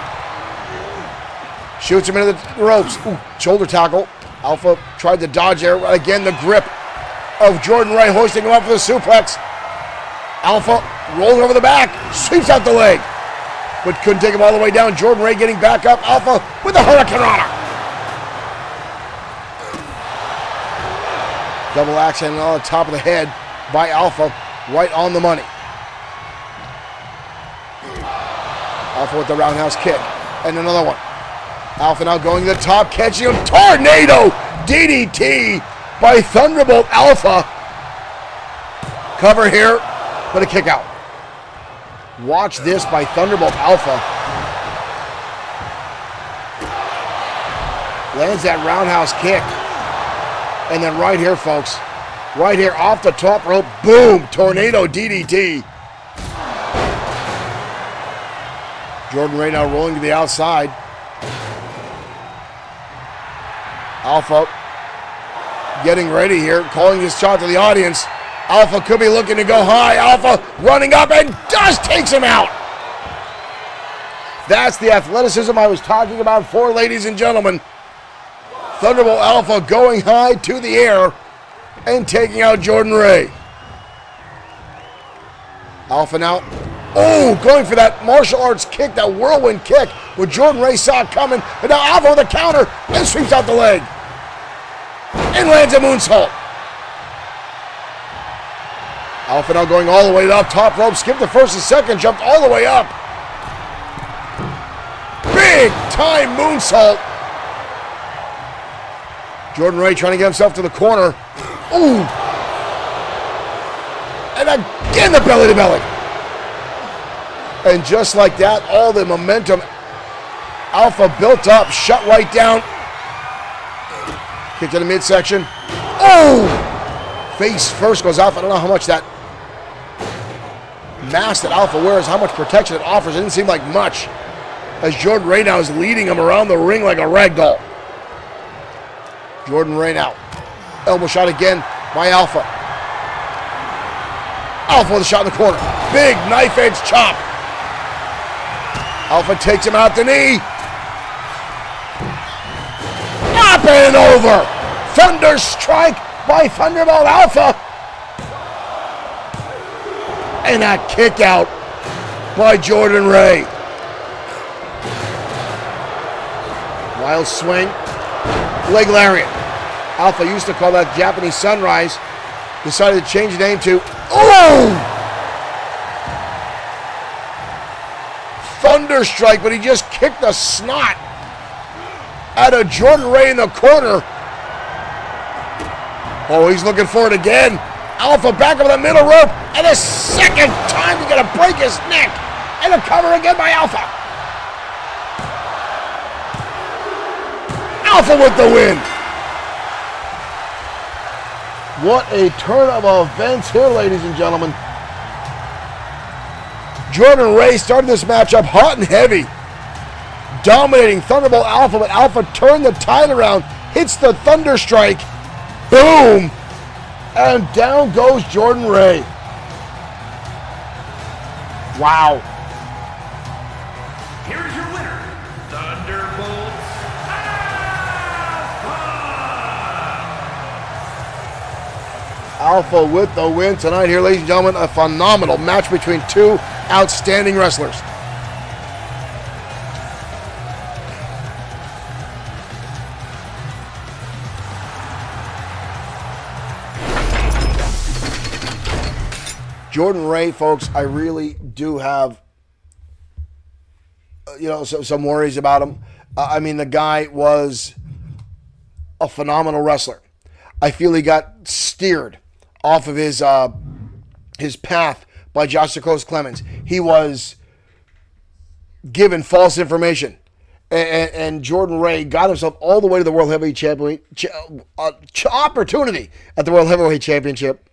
[SPEAKER 1] Shoots him into the ropes. Ooh, shoulder tackle. Alpha tried to dodge there. Again, the grip of Jordan Ray hoisting him up for the suplex. Alpha rolling over the back. Sweeps out the leg. But couldn't take him all the way down. Jordan Ray getting back up. Alpha with the Hurricane Rana. Double axe handle on the top of the head by Alpha. Right on the money. Alpha with the roundhouse kick. And another one. Alpha now going to the top, catching him. Tornado DDT by Thunderbolt Alpha. Cover here, but a kick out. Watch this by Thunderbolt Alpha. Lands that roundhouse kick. And then right here, folks. Right here off the top rope. Boom! Tornado DDT. Jordan Ray now rolling to the outside. Alpha getting ready here, calling his shot to the audience. Alpha could be looking to go high. Alpha running up and just takes him out. That's the athleticism I was talking about for, ladies and gentlemen. Thunderbolt Alpha going high to the air and taking out Jordan Ray. Alpha now, going for that martial arts kick, that whirlwind kick, where Jordan Ray saw it coming, but now Alpha with a counter and sweeps out the leg. And lands a moonsault. Alpha now going all the way up, top rope, skipped the first and second, jumped all the way up. Big time moonsault. Jordan Ray trying to get himself to the corner. Ooh. And again the belly to belly. And just like that, all the momentum Alpha built up, shut right down. Kick to the midsection. Oh! Face first goes off. I don't know how much that mask that Alpha wears, how much protection it offers. It didn't seem like much. As Jordan Ray now is leading him around the ring like a rag doll. Jordan Ray now. Elbow shot again by Alpha. Alpha with a shot in the corner. Big knife edge chop. Alpha takes him out the knee. Up and over. Thunder strike by Thunderbolt Alpha. And a kick out by Jordan Ray. Wild swing. Leg lariat. Alpha used to call that Japanese sunrise. Decided to change the name to Thunder strike, but he just kicked the snot out of Jordan Ray in the corner. Oh, he's looking for it again. Alpha back over the middle rope, and a second time he's going to break his neck. And a cover again by Alpha. Alpha with the win. What a turn of events here, ladies and gentlemen. Jordan Ray started this matchup hot and heavy, dominating Thunderbolt Alpha, but Alpha turned the tide around, hits the Thunder Strike, boom, and down goes Jordan Ray. Wow.
[SPEAKER 2] Here's your winner, Thunderbolt
[SPEAKER 1] Alpha with the win tonight here, ladies and gentlemen. A phenomenal match between two outstanding wrestlers. Jordan Ray, folks, I really do have, some worries about him. I mean, the guy was a phenomenal wrestler. I feel he got steered off of his path by Josh the Close Clemens. He was given false information. And Jordan Ray got himself all the way to the World Heavyweight opportunity at the World Heavyweight Championship.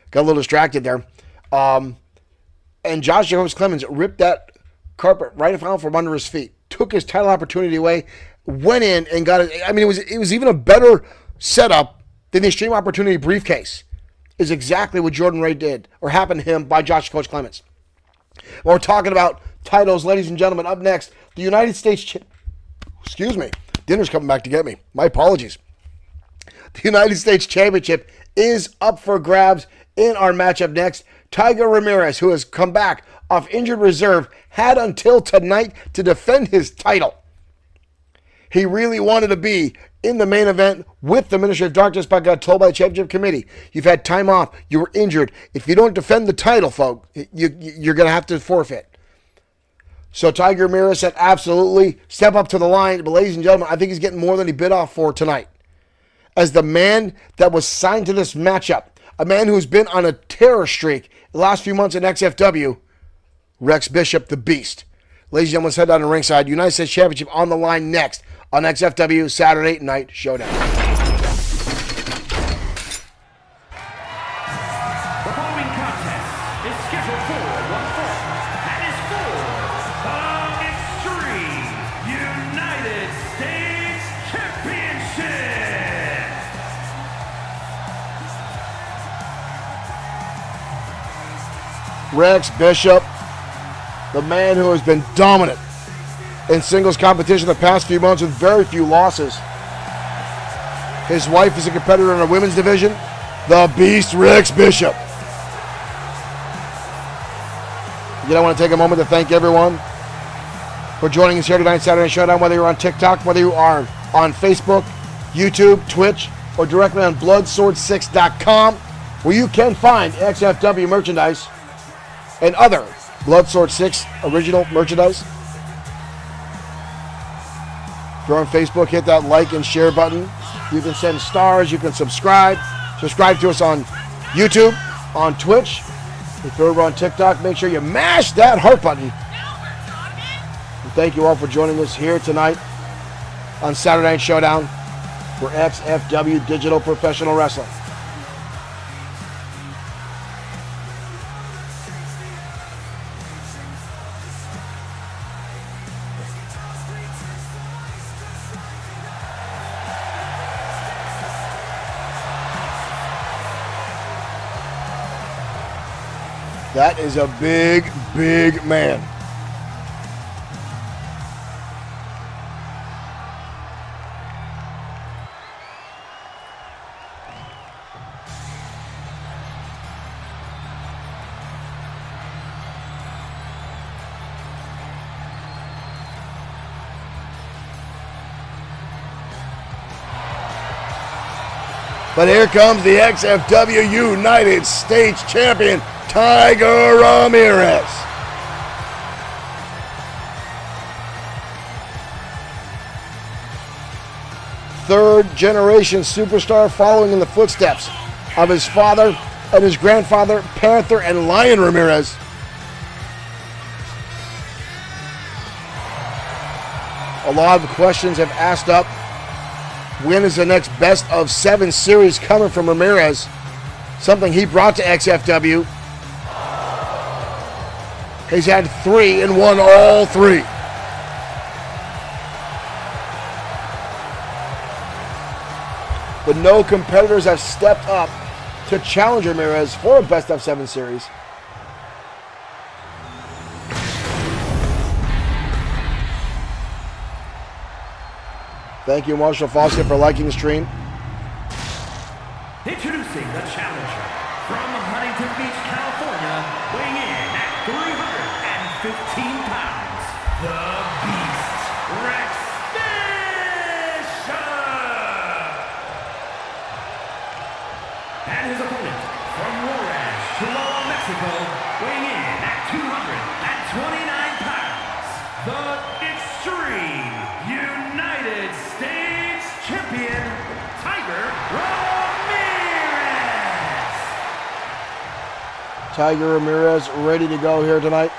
[SPEAKER 1] Got a little distracted there. And Josh Jacobs Clemens ripped that carpet right out from under his feet. Took his title opportunity away. Went in and got it. I mean, it was even a better setup than the Extreme Opportunity briefcase. Is exactly what Jordan Ray did, or happened to him by Josh Coach Clemens. Well, we're talking about titles, ladies and gentlemen. Up next, the United States... Excuse me. Dinner's coming back to get me. My apologies. The United States Championship is up for grabs in our matchup next. Tiger Ramirez, who has come back off injured reserve, had until tonight to defend his title. He really wanted to be in the main event with the Ministry of Darkness, but got told by the Championship Committee, you've had time off, you were injured. If you don't defend the title, folks, you're going to have to forfeit. So Tiger Ramirez said, absolutely, step up to the line. But ladies and gentlemen, I think he's getting more than he bid off for tonight. As the man that was signed to this matchup, a man who's been on a terror streak the last few months in XFW, Rex Bishop, the Beast. Ladies and gentlemen, let's head down to ringside. United States Championship on the line next on XFW Saturday Night Showdown.
[SPEAKER 2] The following contest is scheduled for one fall and is for the Extreme United States Championship.
[SPEAKER 1] Rex Bishop, the man who has been dominant in singles competition the past few months with very few losses. His wife is a competitor in the women's division, the Beast Rex Bishop. Again, I want to take a moment to thank everyone for joining us here tonight, Saturday Showdown, whether you're on TikTok, whether you are on Facebook, YouTube, Twitch, or directly on bloodsword6.com, where you can find XFW merchandise and other Bloodsword 6 original merchandise. If you're on Facebook, hit that like and share button. You can send stars. You can subscribe. Subscribe to us on YouTube, on Twitch. If you're over on TikTok, make sure you mash that heart button. And thank you all for joining us here tonight on Saturday Night Showdown for XFW Digital Professional Wrestling. That is a big, big man. But here comes the XFW United States Champion, Tiger Ramirez. Third generation superstar following in the footsteps of his father and his grandfather, Panther and Lion Ramirez. A lot of questions have asked up, when is the next best of 7 series coming from Ramirez? Something he brought to XFW. He's had 3 and won all 3. But no competitors have stepped up to challenge Ramirez for a best of 7 series. Thank you, Marshall Fawcett, for liking the stream.
[SPEAKER 2] Introducing the challenger from Huntington Beach, California, weighing in at 315 pounds, the Beast, Rex Bishop! And his opponent from Juarez, Chihuahua, Mexico, weighing in at 229 pounds, the Extreme United States Champion, Tiger Ramirez.
[SPEAKER 1] Tiger Ramirez ready to go here tonight.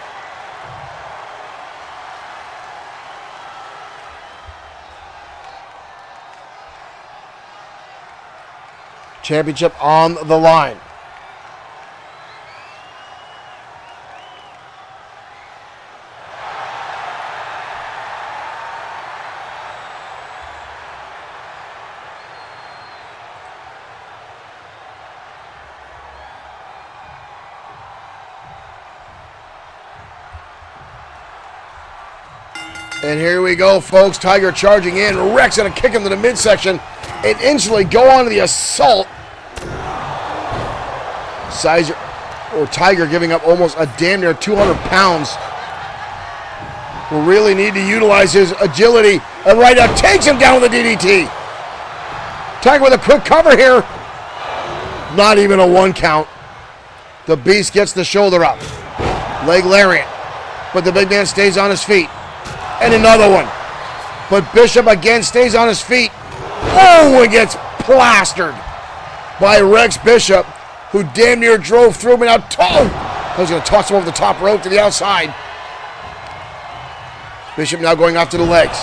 [SPEAKER 1] Championship on the line. And here we go, folks. Tiger charging in. Rex going to kick him to the midsection and instantly go on to the assault. Tiger giving up almost a damn near 200 pounds. Will really need to utilize his agility. And right now takes him down with a DDT. Tiger with a quick cover here. Not even a 1 count. The Beast gets the shoulder up. Leg lariat. But the big man stays on his feet. And another one. But Bishop again stays on his feet. Oh, and gets plastered by Rex Bishop, who damn near drove through him. And now, he's going to toss him over the top rope to the outside. Bishop now going after the legs.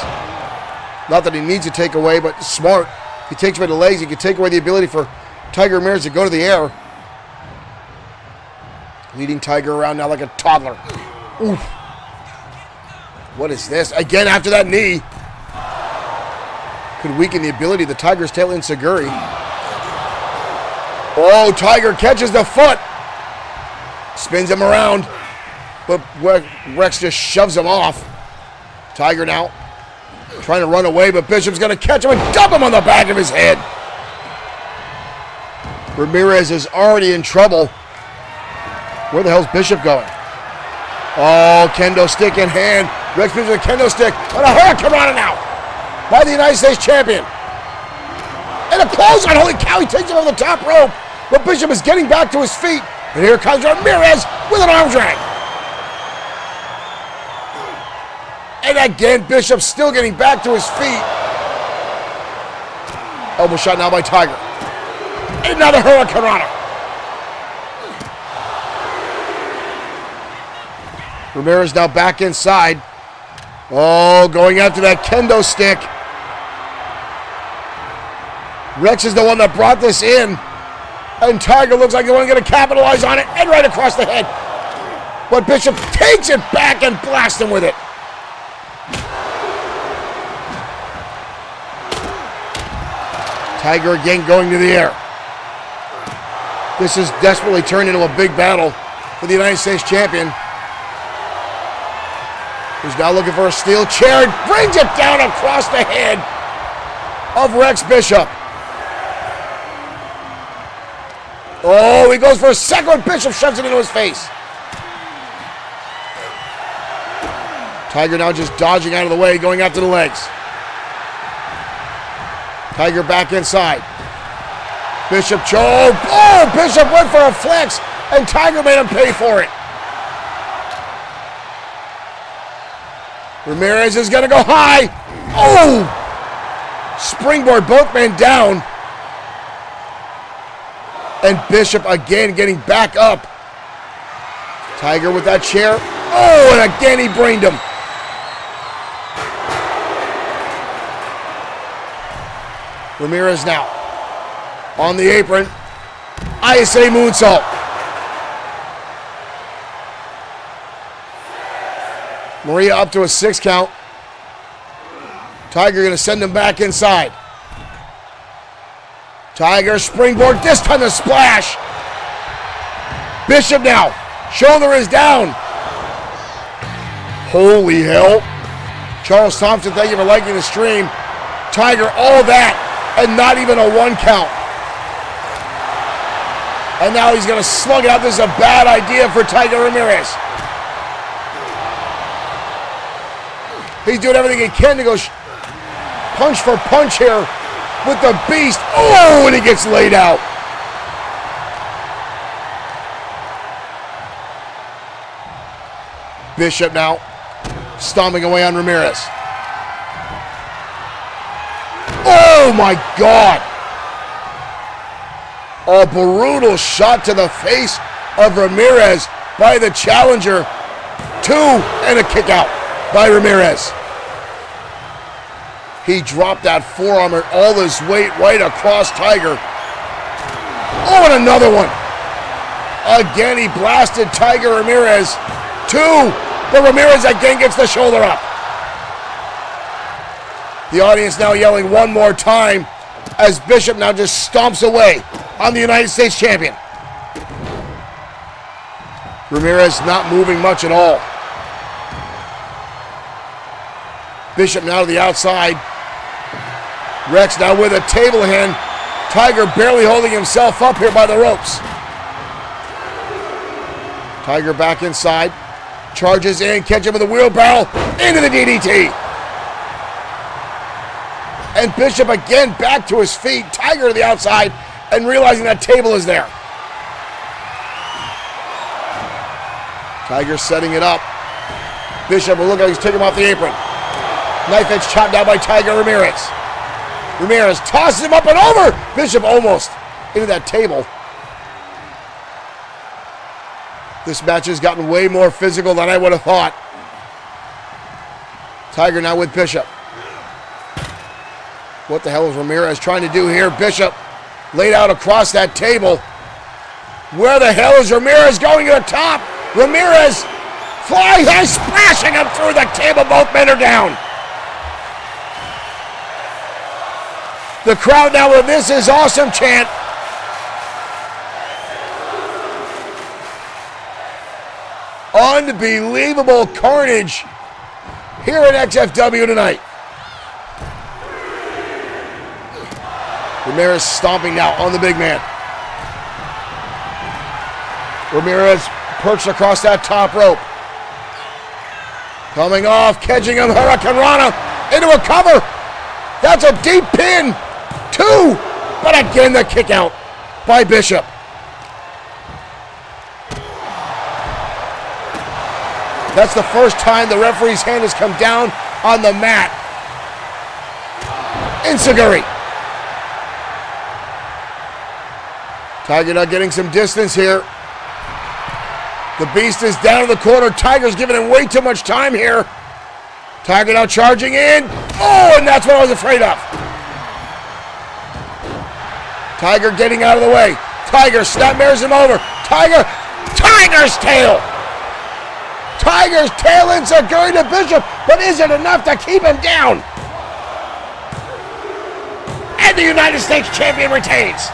[SPEAKER 1] Not that he needs to take away, but smart. He takes away the legs. He can take away the ability for Tiger Ramirez to go to the air. Leading Tiger around now like a toddler. Oof. What is this? Again after that knee. Could weaken the ability of the Tiger's tail in Seguri. Oh, Tiger catches the foot. Spins him around. But Rex just shoves him off. Tiger now trying to run away, but Bishop's going to catch him and dump him on the back of his head. Ramirez is already in trouble. Where the hell's Bishop going? Oh, kendo stick in hand. Rex Bishop with a kendo stick. And a hurricane now by the United States champion. And a clothesline. Holy cow, he takes him over the top rope. But Bishop is getting back to his feet. And here comes Ramirez with an arm drag. And again, Bishop still getting back to his feet. Elbow shot now by Tiger. Another hurricane. Ramirez now back inside. Oh, going after that kendo stick. Rex is the one that brought this in. And Tiger looks like the one going to capitalize on it. And right across the head. But Bishop takes it back and blasts him with it. Tiger again going to the air. This is desperately turned into a big battle for the United States champion. Who's now looking for a steel chair and brings it down across the head of Rex Bishop. Oh, he goes for a second. Bishop shoves it into his face. Tiger now just dodging out of the way, going after the legs. Tiger back inside. Bishop choke. Oh, Bishop went for a flex, and Tiger made him pay for it. Ramirez is going to go high. Oh! Springboard, both men down. And Bishop again getting back up. Tiger with that chair. Oh, and again he brained him. Ramirez now on the apron. ISA moonsault. Maria up to a 6 count. Tiger going to send him back inside. Tiger springboard, this time the splash. Bishop now, shoulder is down. Holy hell. Charles Thompson, thank you for liking the stream. Tiger, all that, and not even a 1 count. And now he's going to slug it out. This is a bad idea for Tiger Ramirez. He's doing everything he can to go punch for punch here with the Beast. Oh, and he gets laid out. Bishop now stomping away on Ramirez. Oh, my God. A brutal shot to the face of Ramirez by the challenger. 2 and a kick out by Ramirez. He dropped that forearm at all his weight right across Tiger. Oh, and another one. Again, he blasted Tiger Ramirez. 2, but Ramirez again gets the shoulder up. The audience now yelling one more time as Bishop now just stomps away on the United States champion. Ramirez not moving much at all. Bishop now to the outside. Rex now with a table hand. Tiger barely holding himself up here by the ropes. Tiger back inside. Charges in, catches him with a wheelbarrow into the DDT. And Bishop again back to his feet. Tiger to the outside and realizing that table is there. Tiger setting it up. Bishop will look like he's taking him off the apron. Knife edge chopped down by Tiger Ramirez. Ramirez tosses him up and over. Bishop almost into that table. This match has gotten way more physical than I would have thought. Tiger now with Bishop. What the hell is Ramirez trying to do here? Bishop laid out across that table. Where the hell is Ramirez going to the top? Ramirez fly high, splashing him through the table. Both men are down. The crowd now with "This is awesome" chant. Unbelievable carnage here at XFW tonight. Ramirez stomping now on the big man. Ramirez perched across that top rope. Coming off, catching him, Hurricane Rana into a cover. That's a deep pin. 2, but again the kick out by Bishop. That's the first time the referee's hand has come down on the mat. Enziguri. Tiger now getting some distance here. The Beast is down in the corner. Tiger's giving him way too much time here. Tiger now charging in. Oh, and that's what I was afraid of. Tiger getting out of the way. Tiger snapmares him over. Tiger's tail. Tiger's tail Enziguri to Bishop, but is it enough to keep him down? And the United States champion retains.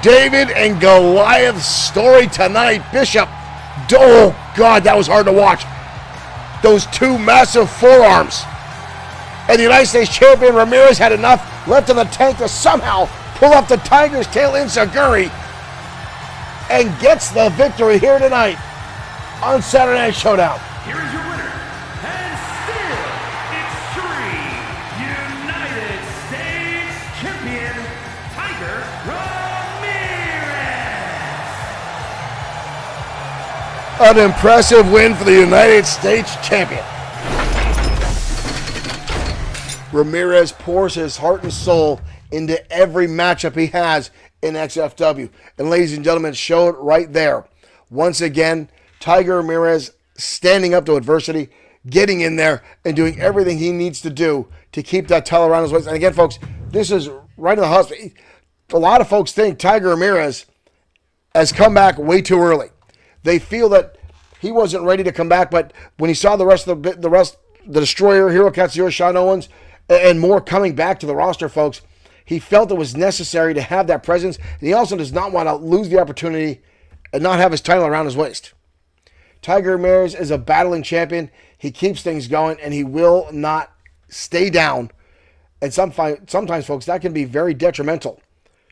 [SPEAKER 1] David and Goliath's story tonight. Bishop, oh God, that was hard to watch. Those 2 massive forearms. And the United States champion Ramirez had enough left in the tank to somehow pull up the Tiger's tail Enziguri and gets the victory here tonight on Saturday Night Showdown.
[SPEAKER 2] Here is your winner, and still Extreme United States Champion, Tiger Ramirez.
[SPEAKER 1] An impressive win for the United States champion. Ramirez pours his heart and soul into every matchup he has in XFW. And ladies and gentlemen, it showed right there. Once again, Tiger Ramirez standing up to adversity, getting in there, and doing everything he needs to do to keep that title around his waist. And again, folks, this is right in the hospital. A lot of folks think Tiger Ramirez has come back way too early. They feel that he wasn't ready to come back, but when he saw the Destroyer, Hero Katsuyori, Sean Owens, and more coming back to the roster, folks, he felt it was necessary to have that presence, and he also does not want to lose the opportunity and not have his title around his waist. Tiger Ramirez is a battling champion. He keeps things going, and he will not stay down. And sometimes, folks, that can be very detrimental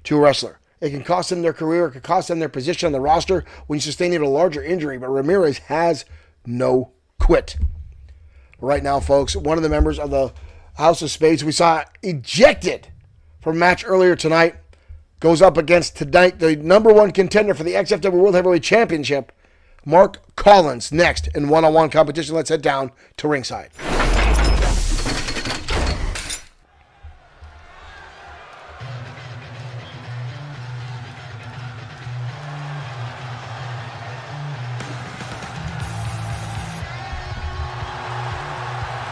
[SPEAKER 1] to a wrestler. It can cost them their career. It can cost them their position on the roster when you sustain a larger injury. But Ramirez has no quit. Right now, folks, one of the members of the House of Spades we saw ejected from a match earlier tonight goes up against tonight the #1 contender for the XFW World Heavyweight Championship, Mark Collins, next in one-on-one competition. Let's head down to ringside.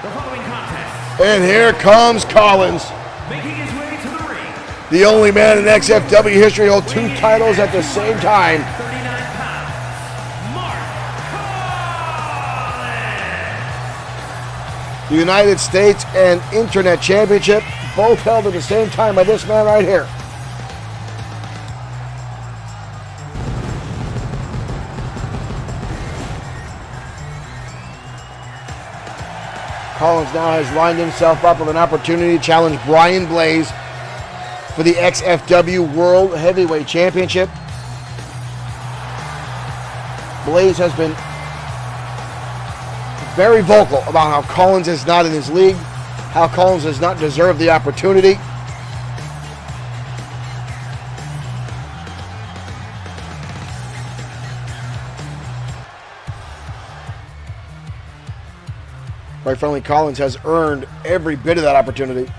[SPEAKER 2] The following contest,
[SPEAKER 1] And here comes Collins.
[SPEAKER 2] making his way to the ring
[SPEAKER 1] The only man in XFW history to hold 2 titles at the same time.
[SPEAKER 2] 39 pounds, Mark Collins.
[SPEAKER 1] The United States and Internet Championship, both held at the same time by this man right here. Collins now has lined himself up with an opportunity to challenge Brian Blaze for the XFW World Heavyweight Championship. Blaze has been very vocal about how Collins is not in his league, how Collins does not deserve the opportunity. Quite frankly, Collins has earned every bit of that opportunity.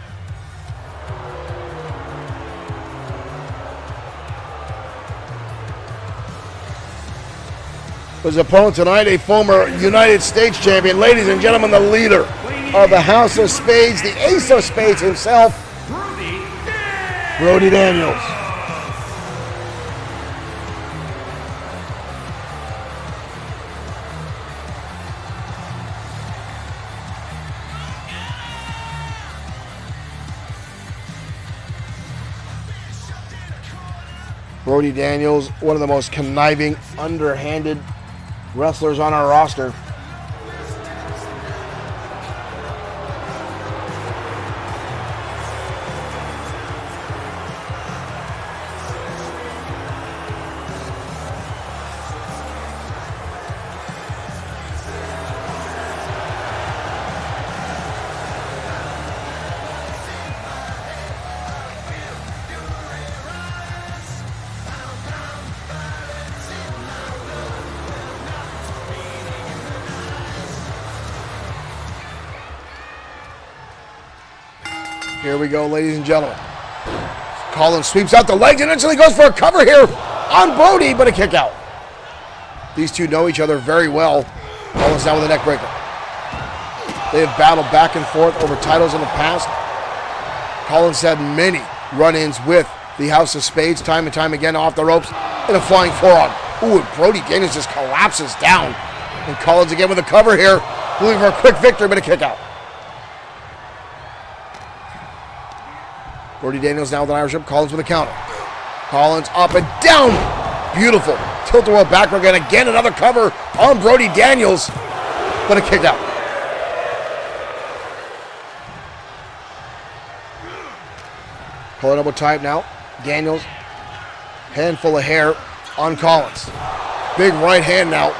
[SPEAKER 1] His opponent tonight, a former United States champion. Ladies and gentlemen, the leader of the House of Spades, the Ace of Spades himself, Brody Daniels. Brody Daniels, one of the most conniving, underhanded wrestlers on our roster. Here we go, ladies and gentlemen. Collins sweeps out the legs and instantly goes for a cover here on Brody, but a kick out. These two know each other very well. Collins down with a neck breaker. They have battled back and forth over titles in the past. Collins had many run-ins with the House of Spades time and time again off the ropes in a flying forearm. Ooh, and Brody Daniels just collapses down. And Collins again with a cover here, looking for a quick victory, but a kick out. Brody Daniels now with an Irish whip. Collins with a counter. Collins up and down. Beautiful. Tilt-a-whirl backward again. Again, another cover on Brody Daniels. But a kick out. Pulling up with type now. Daniels. Handful of hair on Collins. Big right hand now.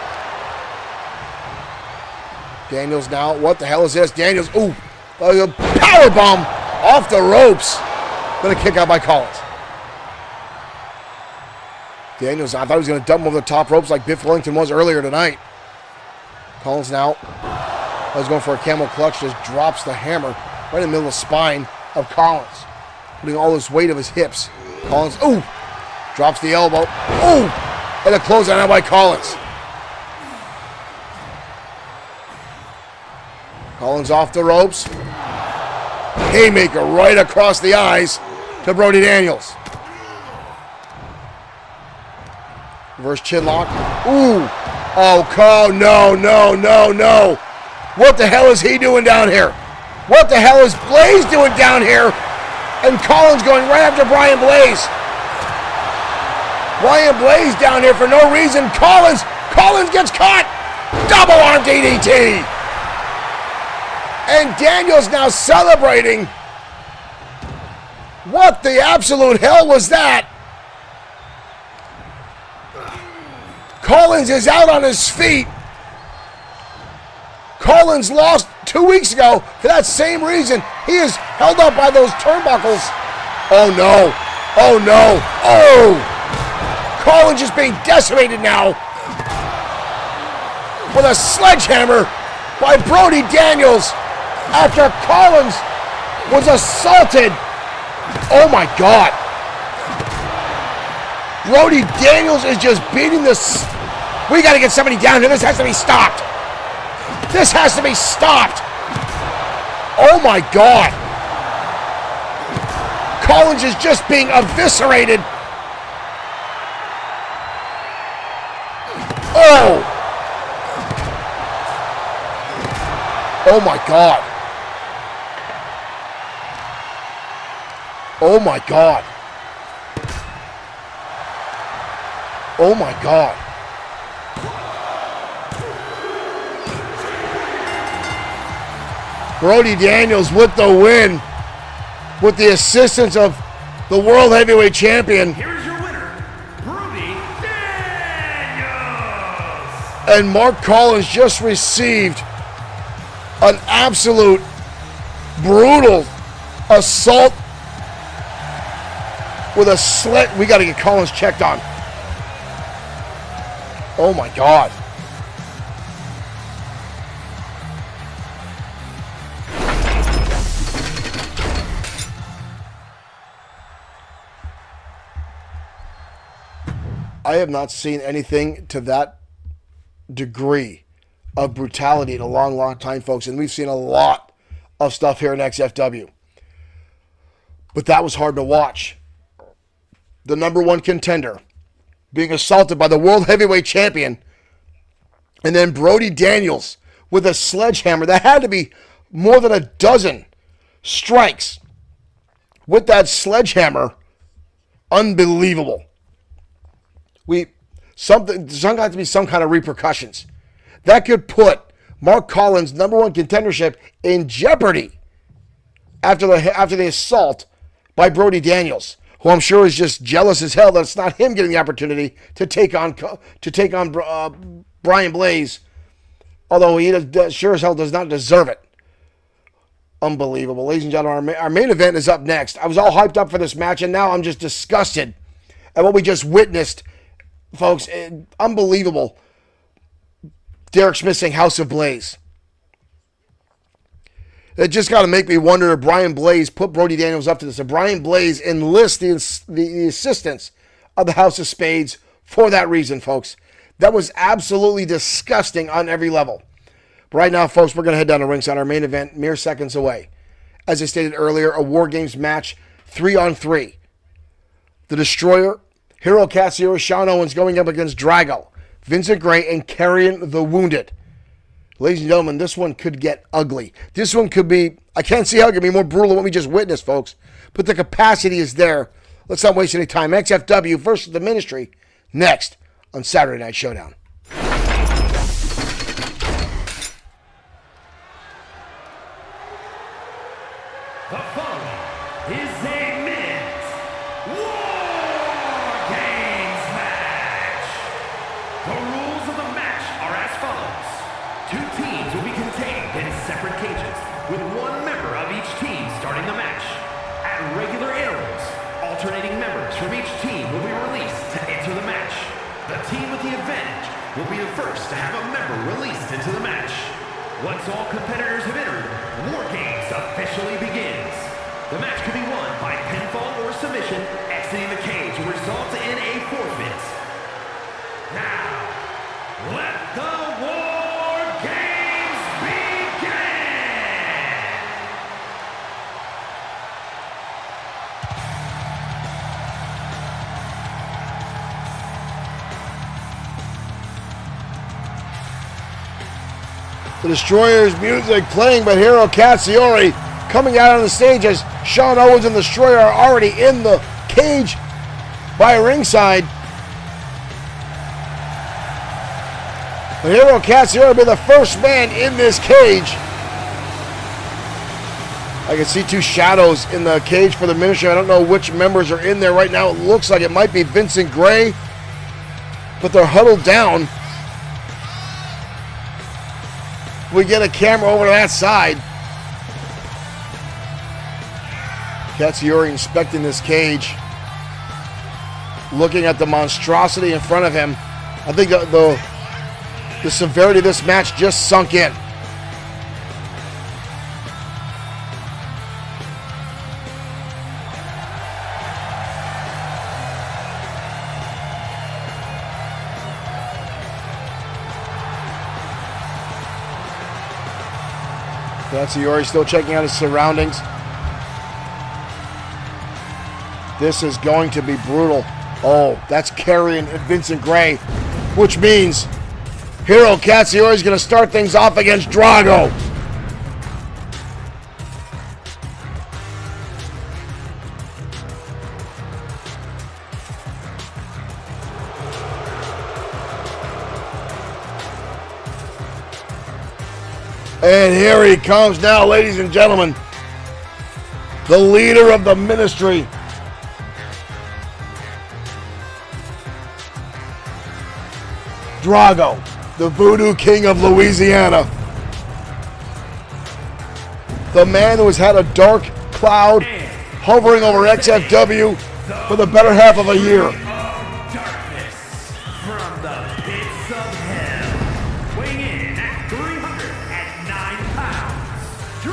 [SPEAKER 1] Daniels now. What the hell is this? Daniels. Ooh. A power bomb off the ropes. But a kick out by Collins. Daniels, I thought he was going to dump him over the top ropes like Biff Wellington was earlier tonight. Collins now, I was going for a camel clutch, just drops the hammer right in the middle of the spine of Collins, putting all his weight of his hips. Collins, ooh, drops the elbow, ooh, and a clothesline out by Collins. Collins off the ropes. Haymaker right across the eyes to Brody Daniels. Reverse chin lock. Ooh. Oh, no, no, no, no. What the hell is he doing down here? What the hell is Blaze doing down here? And Collins going right after Brian Blaze. Brian Blaze down here for no reason. Collins gets caught. Double arm DDT. And Daniels now celebrating. What the absolute hell was that? Collins is out on his feet. Collins lost 2 weeks ago for that same reason. He is held up by those turnbuckles. Oh no. Oh no. Oh! Collins is being decimated now with a sledgehammer by Brody Daniels after Collins was assaulted. Oh my God. Brody Daniels is just beating this. We got to get somebody down here. This has to be stopped. This has to be stopped. Oh my God. Collins is just being eviscerated. Oh! Oh my God. Oh my God. Oh my God. Brody Daniels with the win, with the assistance of the World Heavyweight Champion.
[SPEAKER 2] Here's your winner, Brody Daniels.
[SPEAKER 1] And Mark Collins just received an absolute brutal assault with a slit. We got to get Collins checked on. Oh my God. I have not seen anything to that degree of brutality in a long, long time, folks. And we've seen a lot of stuff here in XFW. But that was hard to watch. The number one contender being assaulted by the World Heavyweight Champion. And then Brody Daniels with a sledgehammer. That had to be more than a dozen strikes with that sledgehammer. Unbelievable. There's going to have to be some kind of repercussions. That could put Mark Collins' number one contendership in jeopardy after the assault by Brody Daniels, who I'm sure is just jealous as hell that it's not him getting the opportunity to take on Brian Blaze, although he sure as hell does not deserve it. Unbelievable. Ladies and gentlemen, our main event is up next. I was all hyped up for this match, and now I'm just disgusted at what we just witnessed. Folks, unbelievable. Derek Smith saying House of Blaze. It just got to make me wonder if Brian Blaze put Brody Daniels up to this. If Brian Blaze enlists the assistance of the House of Spades for that reason, folks. That was absolutely disgusting on every level. But right now, folks, we're going to head down to ringside. Our main event, mere seconds away. As I stated earlier, a War Games match, 3-on-3. The Destroyer, Hero Katsuyori, Sean Owens going up against Drago, Vincent Gray, and Carrion the Wounded. Ladies and gentlemen, this one could get ugly. This one could be, I can't see how it could be more brutal than what we just witnessed, folks. But the capacity is there. Let's not waste any time. XFW versus the Ministry next on Saturday Night Showdown.
[SPEAKER 2] The following is a men's War Games match. The rules of the match are as follows. 2 teams will be contained in separate cages, with 1 member of each team starting the match. At regular intervals, alternating members from each team will be released to enter the match. The team with the advantage will be the first to have a member released into the match. Once all competitors have entered, War Games officially begins. The match can be won by pinfall or submission. Exiting the cage will result in a forfeit. Now, let the War Games begin!
[SPEAKER 1] The Destroyer's music playing, but Hero Katsuyori coming out on the stage as Sean Owens and the Destroyer are already in the cage by ringside. But Hero Katsuyori will be the first man in this cage. I can see 2 shadows in the cage for the Ministry. I don't know which members are in there right now. It looks like it might be Vincent Gray, but they're huddled down. We get a camera over to that side. Katsuyori inspecting this cage, looking at the monstrosity in front of him. I think the severity of this match just sunk in. Katsuyori still checking out his surroundings. This is going to be brutal. Oh, that's Karrion and Vincent Gray, which means Hiro Katsuyori is going to start things off against Drago. And here he comes now, ladies and gentlemen. The leader of the ministry. Drago, the Voodoo King of Louisiana. The man who has had a dark cloud hovering over XFW for the better half of a year.
[SPEAKER 2] Darkness from the pits of hell. Weighing in at 309 pounds.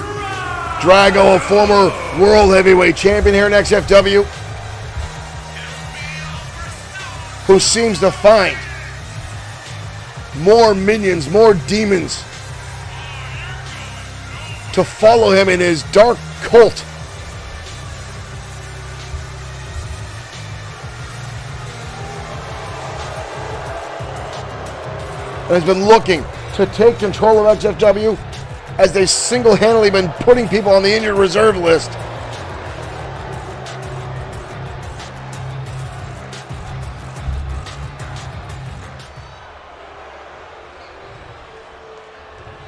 [SPEAKER 1] Drago, a former World Heavyweight Champion here in XFW, who seems to find more minions, more demons to follow him in his dark cult. And has been looking to take control of XFW as they single-handedly been putting people on the injured reserve list.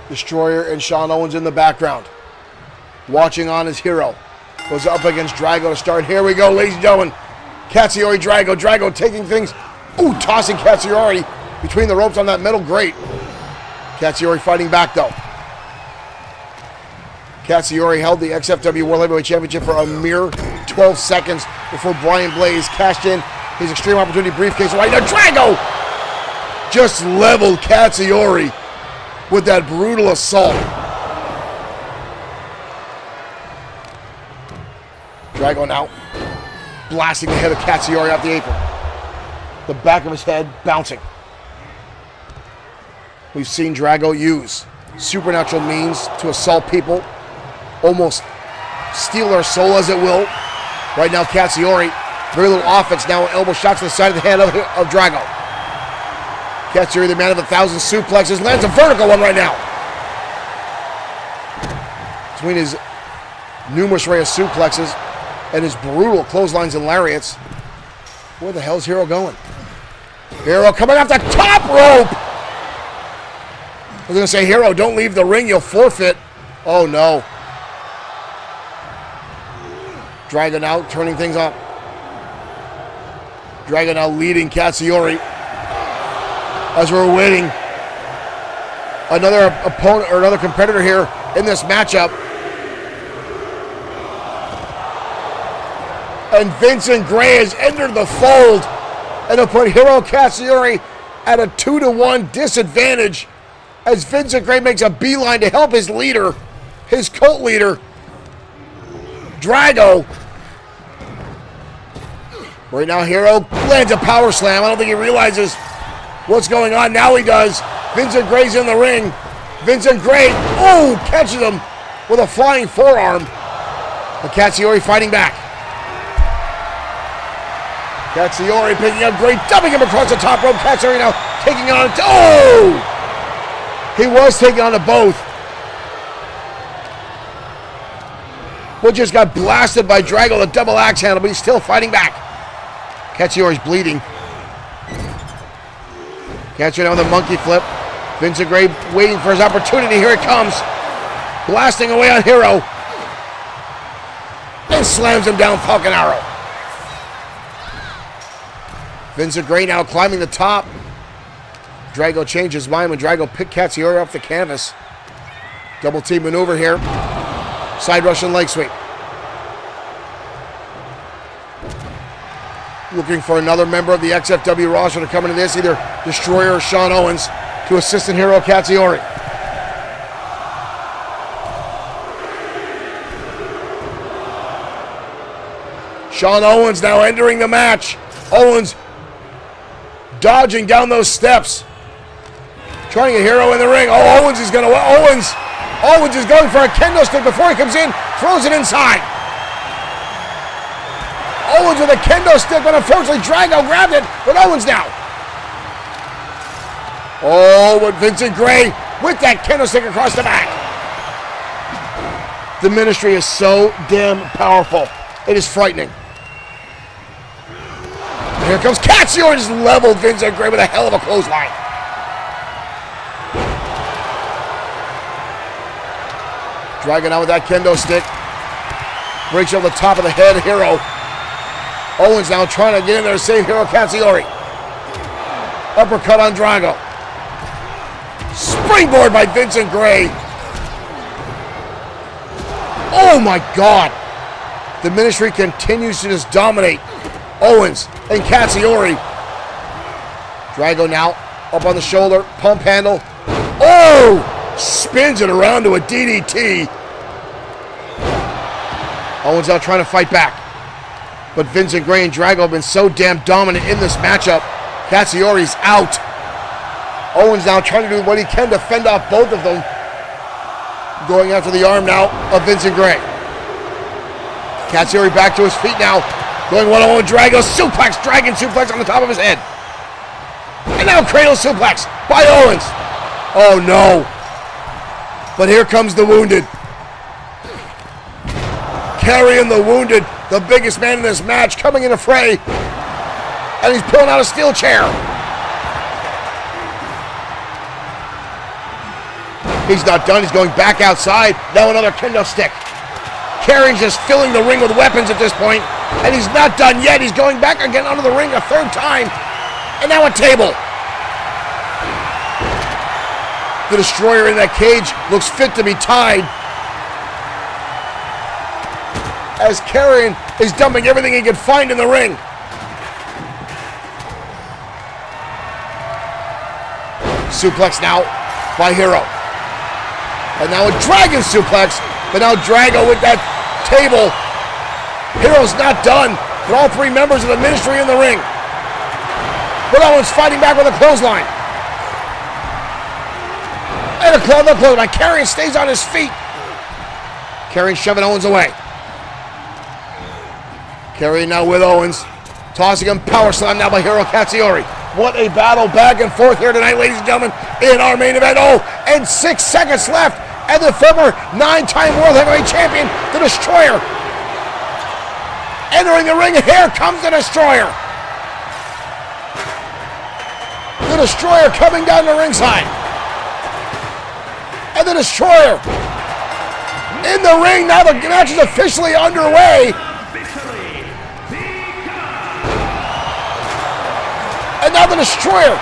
[SPEAKER 1] Destroyer and Sean Owens in the background. Watching on his Hero. Goes up against Drago to start. Here we go, ladies and gentlemen. Katsuyori, Drago. Drago taking things. Ooh, tossing Katsuyori between the ropes on that metal grate. Katsuyori fighting back, though. Katsuyori held the XFW World Heavyweight Championship for a mere 12 seconds before Brian Blaze cashed in his Extreme Opportunity briefcase. Right now, Drago just leveled Katsuyori with that brutal assault. Drago now blasting the head of Katsuyori off the apron. The back of his head bouncing. We've seen Drago use supernatural means to assault people, almost steal their soul as it will. Right now, Katsuyori, very little offense now, elbow shots to the side of the head of Drago. Katsuyori, the man of 1,000 suplexes, lands a vertical one right now. Between his numerous array of suplexes and his brutal clotheslines and lariats, where the hell's Hero going? Hero coming off the top rope! I was going to say, Hero, don't leave the ring, you'll forfeit. Oh, no. Drago now turning things up. Drago now leading Katsuyori. As we're waiting, another opponent or another competitor here in this matchup. And Vincent Gray has entered the fold and will put Hiro Katsuyori at a 2-1 disadvantage as Vincent Gray makes a beeline to help his leader, his cult leader, Drago. Right now, Hiro lands a power slam. I don't think he realizes what's going on. Now he does. Vincent Gray's in the ring. Vincent Gray, oh, catches him with a flying forearm. But Katsuyori fighting back. Katsuyori picking up Gray, dumping him across the top rope. Katsuyori now taking on, oh! He was taking on to both. But just got blasted by Drago, the double axe handle, but he's still fighting back. Katsuyori's bleeding. Katsuyori now with a monkey flip. Vincent Gray waiting for his opportunity. Here it comes. Blasting away on Hiro. And slams him down, Falcon Arrow. Vincent Gray now climbing the top. Drago changed his mind when Drago picked Katsuyori off the canvas. Double team maneuver here. Side Russian leg sweep. Looking for another member of the XFW roster to come into this, either Destroyer or Sean Owens, to assist in Hiro Katsuyori. Sean Owens now entering the match. Owens dodging down those steps. Trying to get Hiro in the ring. Oh, Owens is going to... Owens is going for a kendo stick before he comes in. Throws it inside. Owens with a kendo stick, but unfortunately Drago grabbed it, but Owens now. Oh, with Vincent Gray with that kendo stick across the back. The Ministry is so damn powerful. It is frightening. And here comes Katsuyori, just leveled Vincent Gray with a hell of a clothesline. Dragon out with that kendo stick. Breaks over the top of the head, Hero. Owens now trying to get in there to save Hiro Katsuyori. Uppercut on Drago. Springboard by Vincent Gray. Oh my God. The Ministry continues to just dominate Owens and Katsuyori. Drago now up on the shoulder, pump handle. Oh! Spins it around to a DDT. Owens now trying to fight back. But Vincent Gray and Drago have been so damn dominant in this matchup. Katsuyori's out. Owens now trying to do what he can to fend off both of them. Going after the arm now of Vincent Gray. Katsuyori back to his feet now. Going one-on-one Drago. Suplex. Dragon suplex on the top of his head. And now cradle suplex by Owens. Oh no. But here comes the Wounded. Carrying the Wounded, the biggest man in this match, coming in a fray. And he's pulling out a steel chair. He's not done. He's going back outside. Now another kendo stick. Carring's just filling the ring with weapons at this point. And he's not done yet. He's going back again under the ring a third time. And now a table. The Destroyer in that cage looks fit to be tied. As Carrion is dumping everything he can find in the ring. Suplex now by Hero. And now a Dragon suplex. But now Drago with that table. Hero's not done. But all three members of the Ministry in the ring. But Owens fighting back with a clothesline. And a clothesline. Carrion stays on his feet. Carrion shoving Owens away. Carrion now with Owens. Tossing him. Power slam now by Hiro Katsuyori. What a battle back and forth here tonight, ladies and gentlemen, in our main event. Oh, and 6 seconds left. And the former 9-time World Heavyweight Champion, the Destroyer, entering the ring. And here comes the Destroyer. The Destroyer coming down the ringside. And the Destroyer in the ring. Now the match is officially underway. And now the Destroyer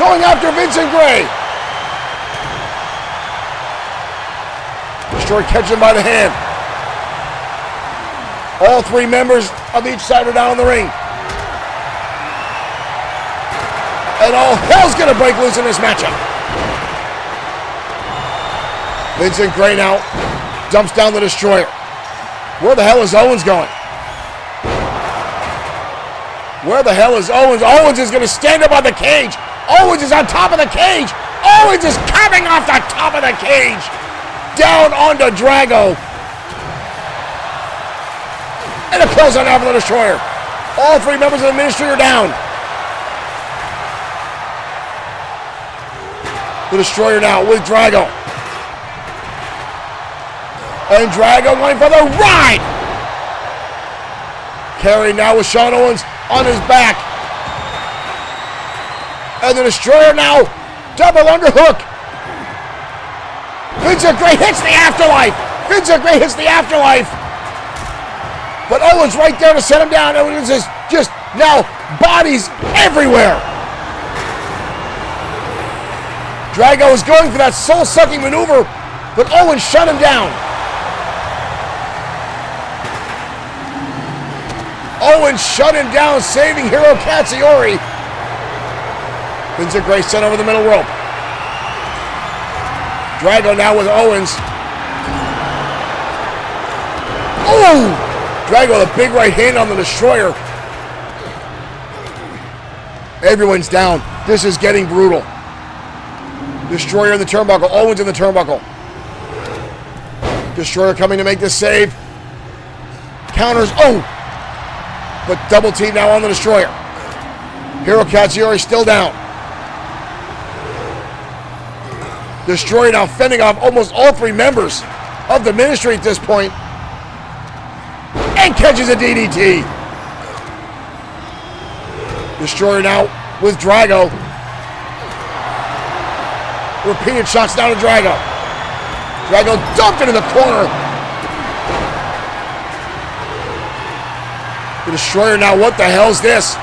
[SPEAKER 1] going after Vincent Gray. Destroyer catches him by the hand. All three members of each side are down in the ring. And all hell's going to break loose in this matchup. Vincent Gray now dumps down the Destroyer. Where the hell is Owens going? Where the hell is Owens? Owens is going to stand up on the cage. Owens is on top of the cage. Owens is coming off the top of the cage. Down onto Drago. And a close on after the Destroyer. All three members of the Ministry are down. The Destroyer now with Drago. And Drago going for the ride. Carry now with Shawn Owens on his back. And the Destroyer now double underhook. Vincent Gray hits the Afterlife. Vincent Gray hits the Afterlife. But Owens right there to set him down. Owens is just now bodies everywhere. Drago is going for that soul-sucking maneuver, but Owens shut him down. Owens shut him down, saving Hiro Katsuyori. Vincent Gray sent over the middle rope. Drago now with Owens. Oh! Drago with a big right hand on the Destroyer. Everyone's down. This is getting brutal. Destroyer in the turnbuckle. Owens in the turnbuckle. Destroyer coming to make the save. Counters. Oh! But double team now on the Destroyer. Hiro Katsuyori still down. Destroyer now fending off almost all three members of the Ministry at this point. And catches a DDT. Destroyer now with Drago. Repeated shots down to Drago. Drago dumped into the corner. The Destroyer now, what the hell's this?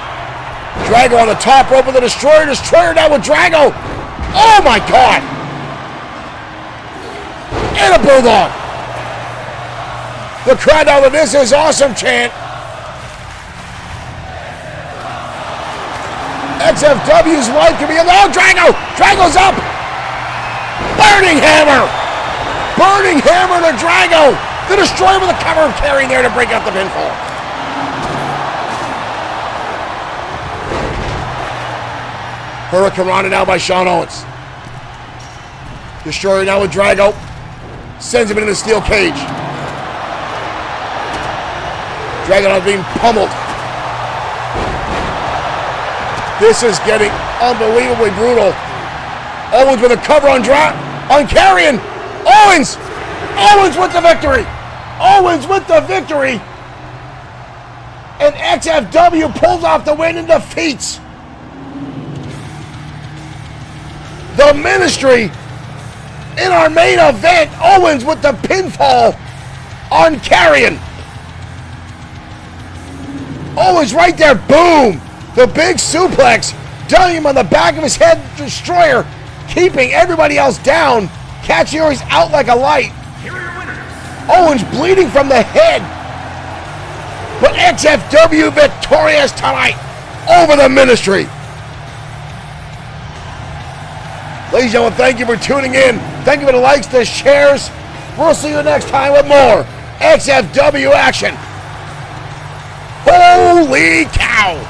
[SPEAKER 1] Drago on the top rope of the Destroyer. Destroyer now with Drago. Oh my God. And a Bulldog. The crowd now with "This is awesome" chant. XFW's life can be a long. Drago! Drago's up! Burning hammer! Burning hammer to Drago! The Destroyer with a cover of carry there to break up the pinfall. Hurricane Rana now by Sean Owens. Destroyer now with Drago. Sends him into the steel cage. Drago now being pummeled. This is getting unbelievably brutal. Owens with a cover on Carrion. Owens! Owens with the victory! Owens with the victory! And XFW pulls off the win and defeats the Ministry in our main event. Owens with the pinfall on Carrion. Owens right there, boom! The big suplex, downing him on the back of his head. Destroyer keeping everybody else down. Katsuyori's out like a light.
[SPEAKER 2] Here are your winners.
[SPEAKER 1] Owens bleeding from the head. But XFW victorious tonight over the Ministry. Ladies and gentlemen, thank you for tuning in. Thank you for the likes, the shares. We'll see you next time with more XFW action. Holy cow!